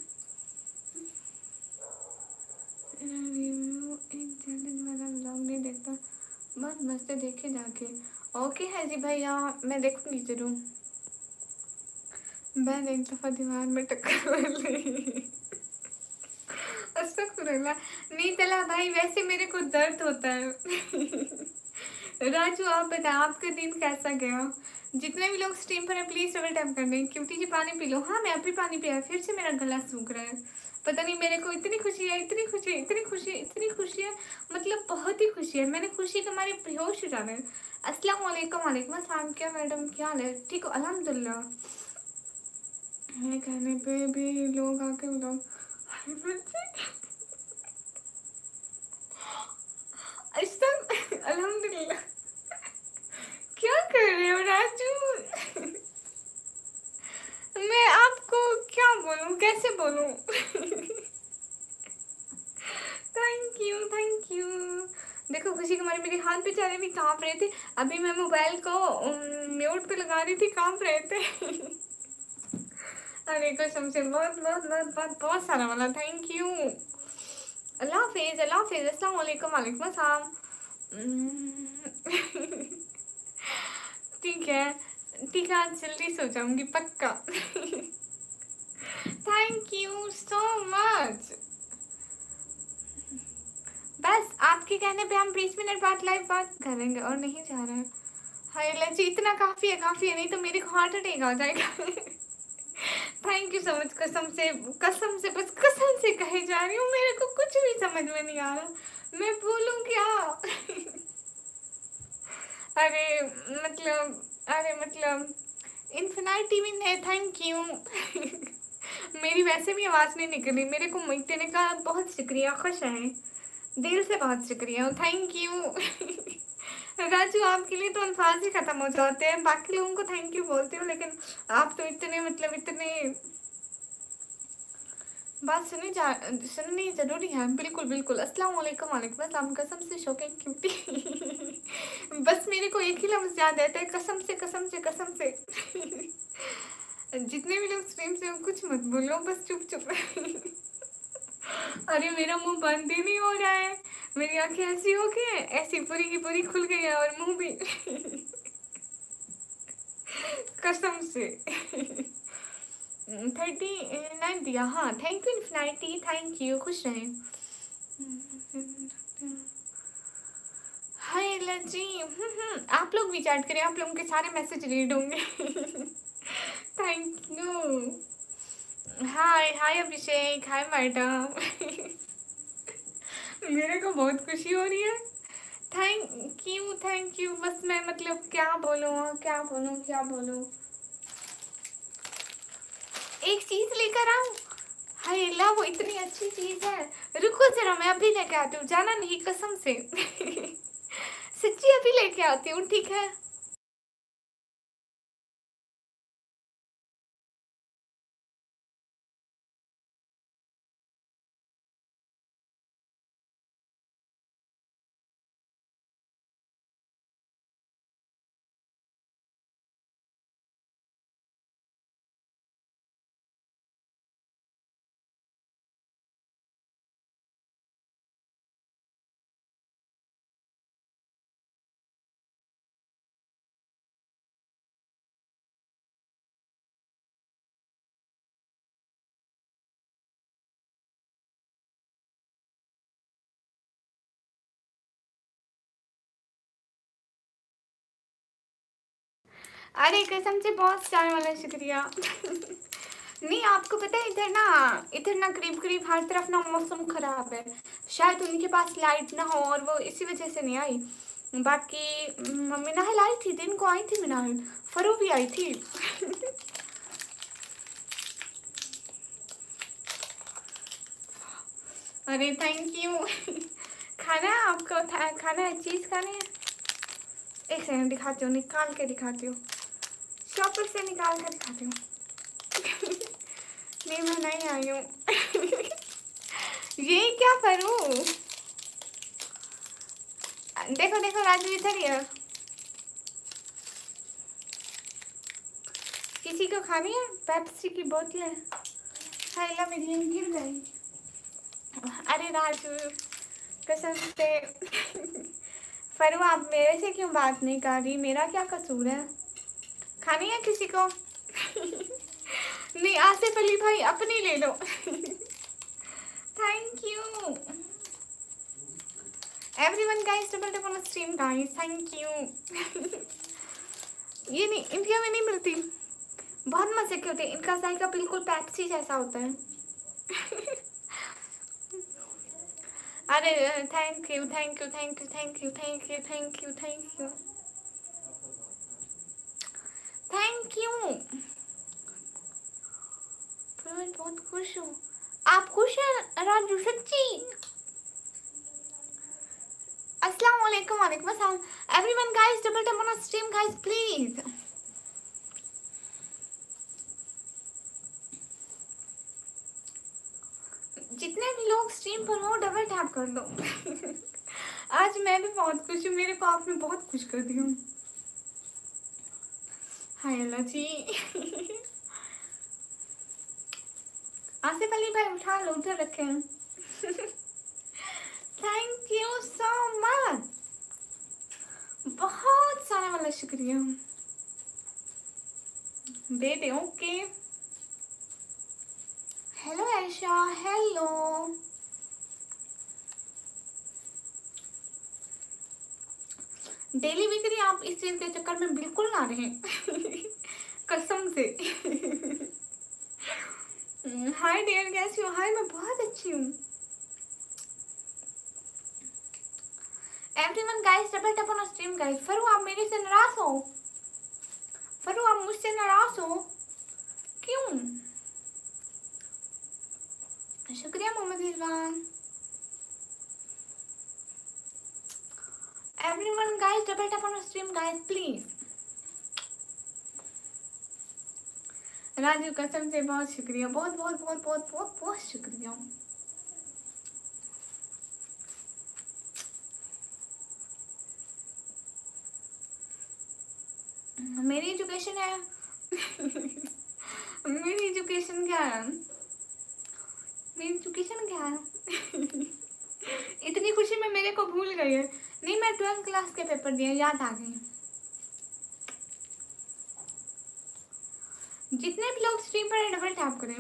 एक चैलेंज वाला व्लॉग नहीं देखता, बहुत मस्त है, देखे जाके। ओके है जी भैया, मैं देखूंगी जरूर। बहन एक दफा दीवार में टक्कर मार ली। अस्तगफुरुल्लाह। नहीं चला भाई, वैसे मेरे को दर्द होता है। राजू आप बताएं, आपका दिन कैसा गया? जितने भी लोग स्ट्रीम पर हैं प्लीज डबल टैप कर दें। क्यूटी जी पानी पी लो। हाँ मैं अभी पानी पिया, फिर से मेरा गला सूख रहा है। पता नहीं मेरे को इतनी खुशी है, इतनी खुशी, इतनी खुशी, इतनी खुशी है, मतलब बहुत ही खुशी है। मैंने खुशी के मारे बेहोश हो जाना है। अस्सलाम वालेकुम। वालेकुम अस्सलाम। क्या मैडम, क्या हाल है? ठीक हो? अल्हम्दुलिल्लाह। मेरे कहने पे भी लोग आके ब्लॉग। अल्हम्दुलिल्लाह। क्या कर रहे हो राजू? मैं आपको क्या बोलूं, कैसे बोलूं? Thank you, thank you. देखो खुशी के मारे मेरे हाथ बेचारे भी कांप रहे थे। अभी मैं मोबाइल को म्यूट पे लगा रही थी, कांप रहे थे। अरे कसम से बहुत बहुत बहुत बहुत बहुत सारा वाला थैंक यू। अल्लाह हाफिज, अल्लाह हाफिज, अस्सलाम वालेकुम। वालेकुम अस्सलाम। ठीक है, ठीक है, आज जल्दी सो जाऊंगी पक्का। Thank you so much. बस आपके कहने पे हम 20 मिनट बाद लाइव बात करेंगे और नहीं जा रहा है। हाय लजी, इतना काफ़ी है, नहीं तो मेरे को हार्ट अटैक आ जाएगा। Thank you so much. कसम से बस कसम से कहे जा रही हूँ, मेरे को कुछ भी समझ में नहीं आ रहा, मैं बोलूँ क्या। अरे अरे मतलब इन्फिनाइटी में है। Thank you. मेरी वैसे भी आवाज़ नहीं निकली, मेरे को मिक देने का बहुत शुक्रिया, खुश हैं। दिल से बहुत शुक्रिया, थैंक यू। राजू आपके लिए तो अल्फाज ही ख़त्म हो जाते हैं, बाकी लोगों को थैंक यू बोलती हूँ, लेकिन आप तो इतने मतलब इतने बात सुननी ज़रूरी है। बिल्कुल, बिल्कुल। अस्सलाम वालेकुम, वालेकुम अस्सलाम। कसम से शॉकिंग क्यूटी। बस मेरे को एक ही लफ्ज़ याद आता है, कसम से, कसम से, कसम से। जितने भी लोग स्ट्रीम से हो कुछ मत बोलो, बस चुप-चुप। अरे मेरा मुँह बंद ही नहीं हो रहा है। मेरी आँखें ऐसी हो गई हैं, ऐसी पूरी की पूरी खुल गई है और मुँह भी। कसम से। 39 दिया, हाँ thank you infinity, thank you, खुश रहें। हाय लजी, आप लोग भी चैट करें, आप लोगों के सारे मैसेज रीड होंगे। Thank you. Hi hi Abhishek, hi madam. मेरे को बहुत खुशी हो रही है। Thank you. बस मैं मतलब क्या बोलूँ, क्या बोलूँ, क्या बोलूँ। एक चीज़ लेकर आऊँ? हाय अल्लाह, वो इतनी अच्छी चीज़ है। रुको ज़रा, मैं अभी लेके आती हूँ, जाना नहीं कसम से। सच्ची अभी लेके आती हूँ, ठीक है? अरे कसम से बहुत सारे वाला शुक्रिया। नहीं आपको पता है, इधर ना करीब करीब हर तरफ ना मौसम खराब है, शायद उनके पास लाइट ना हो और वो इसी वजह से नहीं आई। बाकी मिनाल आई थी, दिन को आई थी मिनाल, फरू भी आई थी। अरे थैंक यू। खाना है आपको, खाना है, चीज़ खानी है? एक सेकंड दिखाती हूँ, निकाल के दिखाती हूँ, शॉपर से निकाल कर दिखाती हूँ। नहीं मैं नहीं आई हूँ। ये क्या करूँ? देखो देखो राजू, इधर ही है। किसी को खानी है पेप्सी की बोतलें? हाय ला, मेरी यहाँ गिर गई। अरे राजू कसम से। फरू आप मेरे से क्यों बात नहीं कर रही, मेरा क्या कसूर है? खानी है किसी को? नहीं आसिफ अली भाई अपनी ले लो। Thank you everyone guys, double tap on stream guys, thank you. ये नहीं, इंडिया में नहीं मिलती, बहुत मजे के होते हैं, इनका जायका बिल्कुल पेप्सी जैसा होता है। अरे thank you, thank you, thank you, thank you, thank you, thank you, thank you, thank you. मैं बहुत खुश हूँ। आप खुश हैं राजू सच्ची? अस्सलाम वालेकुम, वालेकुम अस्सलाम। Everyone guys, double tap on stream guys please. जितने भी लोग स्ट्रीम पर हो डबल टैप कर दो। आज मैं भी बहुत खुश हूँ, मेरे को आपने बहुत खुश कर दिया। हाय अल्लाह जी। आसिफ अली भाई उठा लो, उधर रखे हैं। थैंक यू सो मच, बहुत सारा वाला शुक्रिया। दे दे, ओके। हेलो ऐशा, हेलो। डेली बिक्री आप इस चीज के चक्कर में बिल्कुल ना रहें। कसम से। हाय डियर, कैसी हो? हाय मैं बहुत अच्छी हूँ। Everyone guys, double tap on stream guys. फरू आप मेरे से नाराज हो? फरू आप मुझसे नाराज हो? क्यों? शुक्रिया Mohammad Rizwan. Everyone guys double tap on stream guys please. Raju कसम से बहुत शुक्रिया, बहुत बहुत बहुत बहुत बहुत बहुत शुक्रिया। मेरी एजुकेशन है मेरी एजुकेशन क्या है, मेरी एजुकेशन क्या है इतनी खुशी में मेरे को भूल गई है। नहीं, मैं 12th क्लास के पेपर दिए, याद आ गई। जितने भी लोग स्ट्रीम पर डबल टैप करें।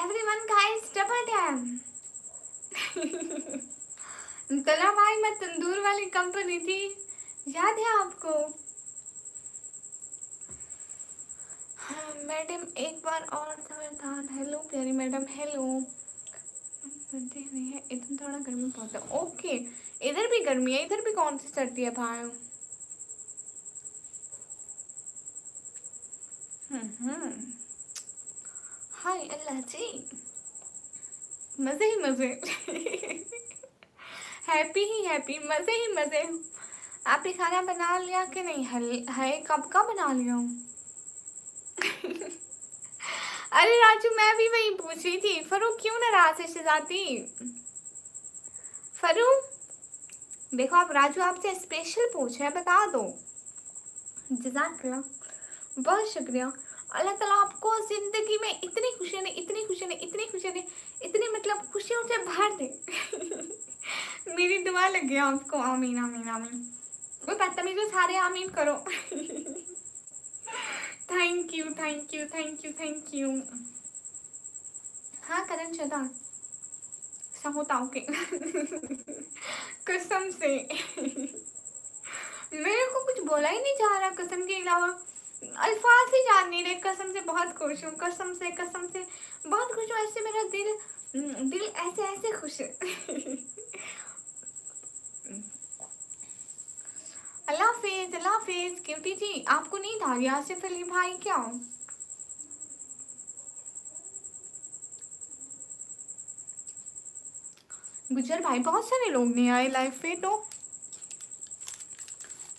Everyone guys double tap. तला भाई मैं तंदूर वाली कंपनी थी, याद है आपको? हाँ, मैडम एक बार और खबरदार। हेलो प्यारी मैडम, हेलो। नहीं है इधर, थोड़ा गर्मी बहुत है। ओके, इधर भी गर्मी है, इधर भी कौन सी सर्दी है भाई। हाय अल्लाह जी, मजे ही मजे हैप्पी ही हैप्पी, मजे ही मजे। आपने खाना बना लिया कि नहीं? है कब का बना लिया अरे राजू मैं भी वही पूछ रही थी। फरूक क्यों नाराज है शहजादी? फरूक देखो, आप राजू आपसे स्पेशल पूछ है, बता दो। जज़ाकल्लाह, बहुत शुक्रिया। अल्लाह ताला आपको ज़िंदगी में इतनी खुशियाँ ने, इतनी खुशियाँ ने, इतनी खुशियाँ ने, इतनी मतलब खुशियों से भर दे मेरी दुआ लगी आपको। आमीन आमीन आमीन। वो बदतमीज़ों सारे आमीन करो thank you thank you thank you thank you. हाँ करण चदा सहोताओं के कसम से मेरे को कुछ बोला ही नहीं जा रहा कसम के अलावा, अल्फाज ही जान नहीं रहे। कसम से बहुत खुश हूँ, कसम से बहुत खुश हूँ। ऐसे मेरा दिल ऐसे ऐसे खुश है अल्लाह हाफिज, अल्लाह हाफिज। क्यूटी जी आपको नींद आ गया? आसिफ अली भाई क्या हो? गुजर भाई बहुत सारे लोग नहीं आए लाइव पे, तो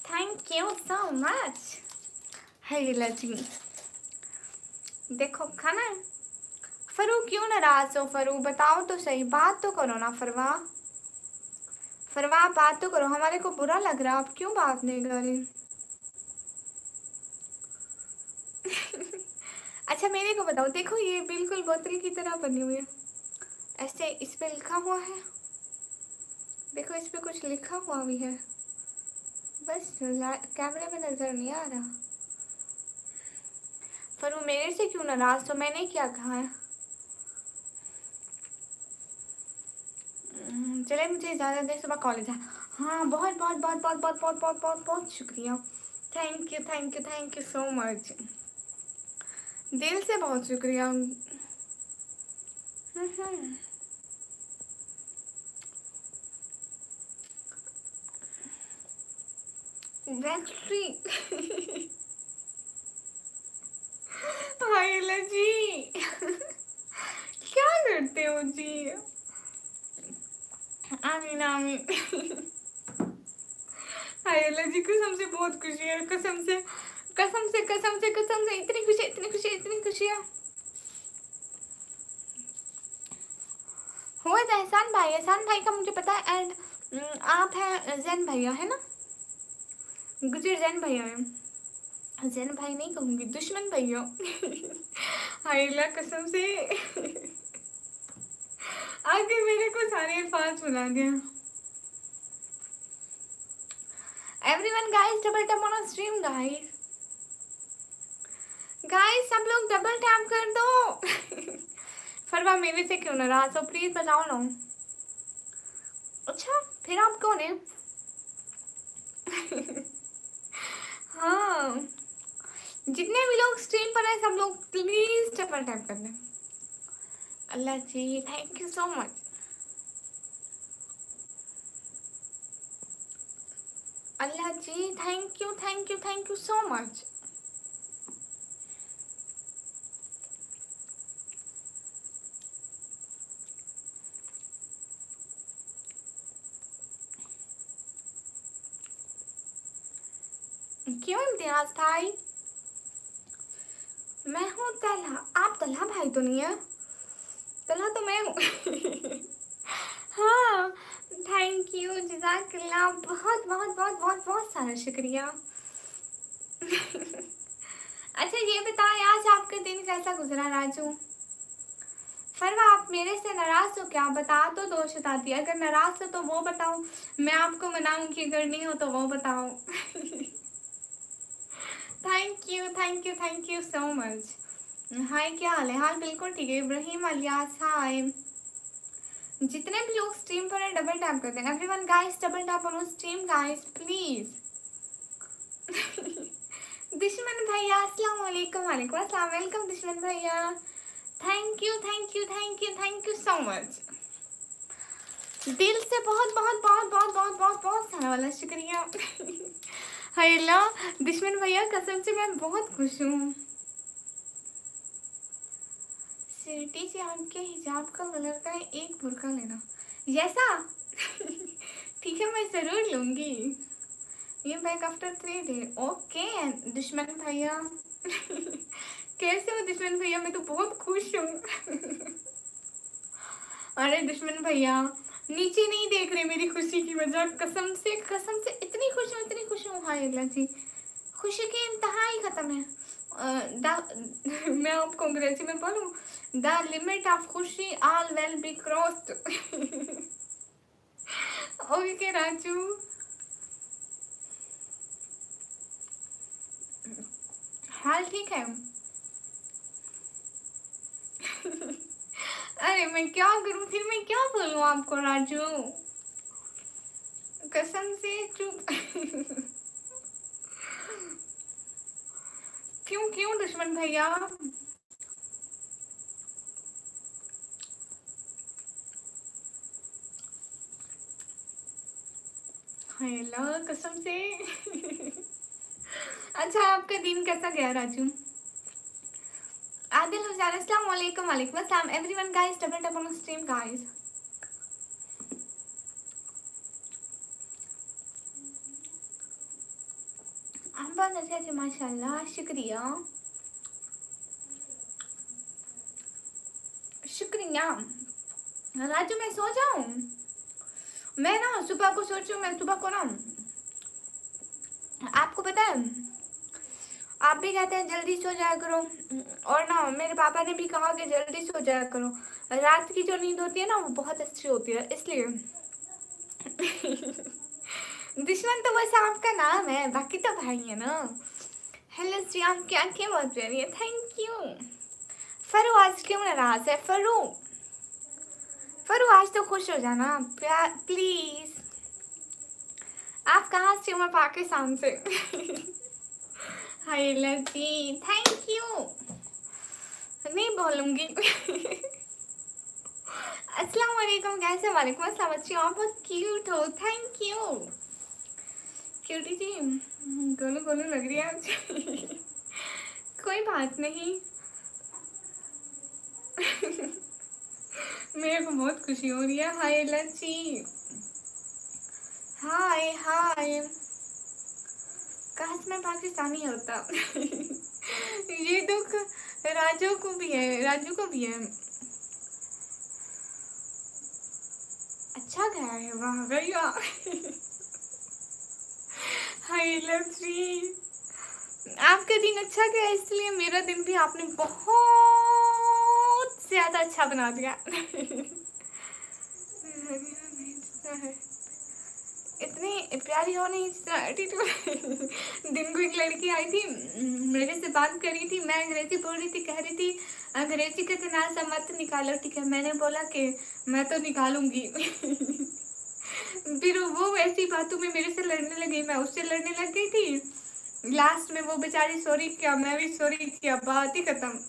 थैंक यू सो मच। है जी, देखो खाना है। फरू क्यों नाराज हो? फरू बताओ तो सही, बात तो करो ना। फरवा आप बात तो करो, हमारे को बुरा लग रहा है, आप क्यों बात नहीं कर रही अच्छा मेरे को बताओ, देखो ये बिल्कुल बोतल की तरह बनी हुई है, ऐसे इस पे लिखा हुआ है, देखो इस पे कुछ लिखा हुआ भी है, बस कैमरे में नजर नहीं आ रहा। फरू मेरे से क्यों नाराज? तो मैंने क्या कहा है? चले मुझे ज़्यादा देर सुबह कॉलेज है। हाँ बहुत बहुत बहुत बहुत बहुत बहुत बहुत बहुत बहुत शुक्रिया। Thank you thank you thank you so much, दिल से बहुत शुक्रिया। हाय जी क्या करते हो जी? आमीन आमीन हाय जी, कसम से बहुत खुशी है, कसम से कसम से कसम से कसम से, इतनी खुशी इतनी खुशी इतनी खुशियाँ। हुआ था एहसान भाई का मुझे पता है। एंड आप हैं जैन भैया, है ना? गुजर जैन भैया है, जैन भाई नहीं कहूँगी, दुश्मन भैया हाय कसम से आगे मेरे को सारे अल्फाज सुना दिया। Everyone guys double tap on stream guys सब लोग डबल टैप कर दो फरवा मेरे से क्यों नाराज हो? प्लीज बताओ ना। अच्छा फिर आप कौन है? हाँ जितने भी लोग स्ट्रीम पर हैं सब लोग प्लीज डबल टैप कर दें। Allah ji thank you so much. Allah ji thank you so much. क्यों इम्तियाज भाई? मैं हूँ तलहा। आप तलहा भाई तो नहीं है? तलहा तो मैं हूँ। हाँ, थैंक यू, जज़ाकल्लाह, बहुत बहुत बहुत बहुत बहुत सारा शुक्रिया। अच्छा ये बताएं, आज आपका दिन कैसा गुजरा राजू? फरवा, आप मेरे से नाराज हो क्या? बता तो दो शताती, अगर नाराज हो तो वो बताओ, मैं आपको मनाऊंगी, अगर नहीं हो तो वो बताओ। Thank you so much. Hi, क्या हाल है? हाल बिल्कुल ठीक है। इब्राहिम अलियास हाय। जितने भी लोग स्ट्रीम पर है डबल टैप करते हैं। Everyone guys double tap on stream guys please. दुश्मन भैया अस्सलाम वालेकुम। वालेकुम अस्सलाम, वेलकम दुश्मन भैया। Thank you so much. दिल से बहुत बहुत बहुत बहुत बहुत बहुत बहुत सारा वाला शुक्रिया। हेलो दुश्मन भैया, कसम से मैं बहुत खुश हूँ। सिटी से आपके हिजाब का कलर का एक बुरका लेना। जैसा? ठीक है, मैं ज़रूर लूँगी। ये बैक आफ्टर 3 डे। ओके दुश्मन भैया। कैसे हो दुश्मन भैया? मैं तो बहुत खुश हूँ। अरे दुश्मन भैया, नीचे नहीं देख रहे मेरी खुशी की वजह। कसम से इतनी खुश हूँ। हाय अल्लाह जी, खुशी की इंतहा ही खत्म है। मैं आपको अंग्रेजी में बोलूँ, द लिमिट ऑफ खुशी all well be crossed. Okay Raju, हाल ठीक है? अरे मैं क्या करूँ फिर, मैं क्या बोलूँ आपको राजू? कसम से चुप। क्यों दुश्मन भैया? हेलो कसम से। अच्छा आपका दिन कैसा गया राजू? आदिल हुसैन अस्सलाम वालेकुम। वालेकुम अस्सलाम everyone guys, double tap on stream guys. आप बहुत अच्छे थे माशाल्लाह, शुक्रिया शुक्रिया। राजू मैं सो जाऊं? मैं ना सुबह को सोचूं, मैं सुबह को ना, आपको पता है आप भी कहते हैं जल्दी सो जाया करो, और ना मेरे पापा ने भी कहा कि जल्दी सो जाया करो। रात की जो नींद होती है ना वो बहुत अच्छी होती है, इसलिए। दुश्मन तो बस आपका नाम है, बाकी तो भाई है ना। हेलो जी, आप क्या क्या बात कर रही है? Thank you. फरू आज क्यों नाराज है? फरू आज तो खुश हो जाना प्लीज। आप कहाँ से हो? मैं पाकिस्तान से। हाय लकी, थैंक यू। नहीं बोलूंगी। अस्सलाम वालेकुम, कैसे? वालेकुम अस्सलाम। अच्छी आप बहुत क्यूट हो, थैंक यू। क्यूटी जी, गोलू गोलू लग रही है आज। कोई बात नहीं। मेरे को बहुत खुशी हो रही है। हाय लची, हाय हाय। काश मैं पाकिस्तानी होता। ये दुख राजू को भी है। अच्छा गया है, वाह गया। हाय लची, आपका दिन अच्छा गया, इसलिए मेरा दिन भी आपने बहुत ज्यादा अच्छा बना दिया। इतनी प्यारी हो नहीं, एटीट्यूड। दिन को एक लड़की आई थी, मेरे से बात कर रही थी, मैं अंग्रेजी बोल रही थी, कह रही थी अंग्रेजी का जनाजा मत निकालो, ठीक है? मैंने बोला कि मैं तो निकालूंगी। फिर वो वैसी बातों में मेरे से लड़ने लगी, मैं उससे लड़ने लग गई थी। लास्ट में वो बेचारी सॉरी किया, मैं भी सॉरी किया, बात ही खत्म।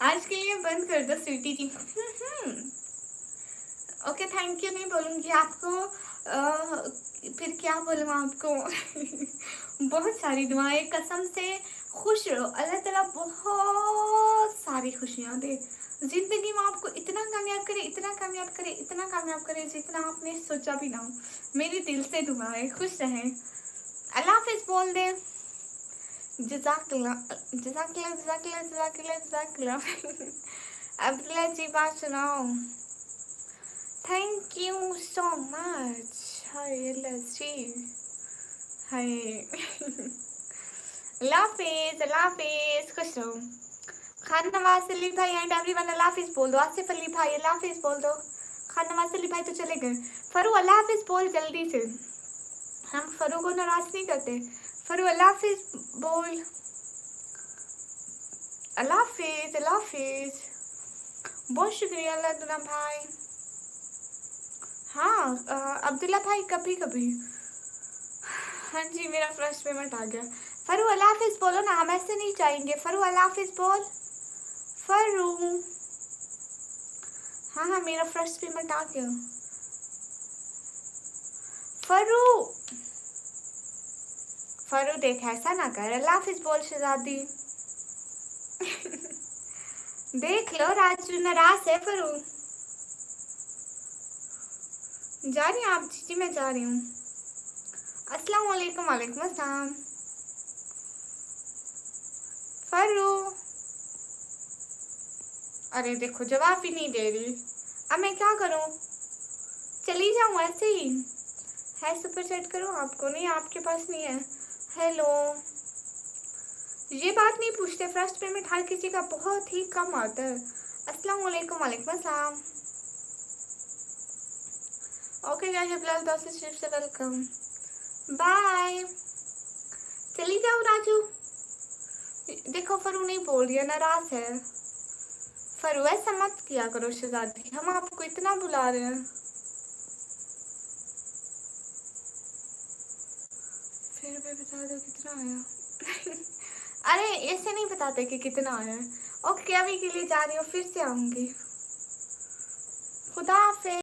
आज के लिए बंद कर दो स्वीटी जी। ओके थैंक यू नहीं बोलूँगी आपको। फिर क्या बोलूँ आपको? बहुत सारी दुआएं, कसम से खुश रहो, अल्लाह ताला बहुत सारी खुशियाँ दे जिंदगी में, आपको इतना कामयाब करे, इतना कामयाब करे, इतना कामयाब करे जितना आपने सोचा भी ना हो। मेरी दिल से दुआ है, खुश रहें। अल्लाह हाफिज बोल दे। जज़ाकल्लाह जज़ाकल्लाह जज़ाकल्लाह जज़ाकल्लाह जज़ाकल्लाह। अब्दुल्ला जी बात सुनाओ। Thank you so much. हाय लस्सी हाय। अल्लाह हाफिज अल्लाह हाफिज, खुश रहो। खान नवाज अली भाई एंड एवरीवन अल्लाह हाफिज बोल दो। आसिफ अली भाई अल्लाह हाफिज बोल दो। खान नवाज अली भाई तो चले गए। फरू अल्लाह हाफिज बोल जल्दी से, हम फरू को नाराज नहीं करते। फरू अल्लाह हाफिज बोल। अल्लाह हाफिज अल्लाह हाफिज। बहुत शुक्रिया अल्लाह भाई। हाँ अब्दुल्ला भाई कभी कभी। हाँ जी मेरा फर्स्ट पेमेंट आ गया। फरू अल्लाह हाफिज बोलो ना, हम ऐसे नहीं जाएंगे। फरू अल्लाह हाफिज बोल। फरू हाँ मेरा फर्स्ट पेमेंट आ गया। फरू फरू देख ऐसा ना कर, अल्लाह हाफिज बोल शहजादी। देख लो राजू नाराज है फरू। जा रही हूँ आप जी? मैं जा रही हूँ। अस्सलाम वालेकुम। वालेकुम अस्सलाम। फरू अरे देखो जवाब ही नहीं दे रही, अब मैं क्या करूँ? चली जाऊँ ऐसे ही? है सुपर चैट करूँ आपको? नहीं आपके पास नहीं है। हेलो ये बात नहीं पूछते, फर्स्ट पेमेंट हर किसी का बहुत ही कम आता है। अस्सलाम वालेकुम। वालेकुम अस्सलाम। ओके गाइस बिलाल दोस्त शिप से वेलकम। बाय। चली जाओ राजू। देखो फरू नहीं बोल रही है, नाराज है। फरू ऐसा मत किया करो शहजादी, हम आपको इतना बुला रहे हैं। फिर भी बता दो कितना आया। अरे ऐसे नहीं बताते कि कितना आया है। ओके अभी के लिए जा रही हूँ, फिर से आऊंगी। खुदा हाफिज।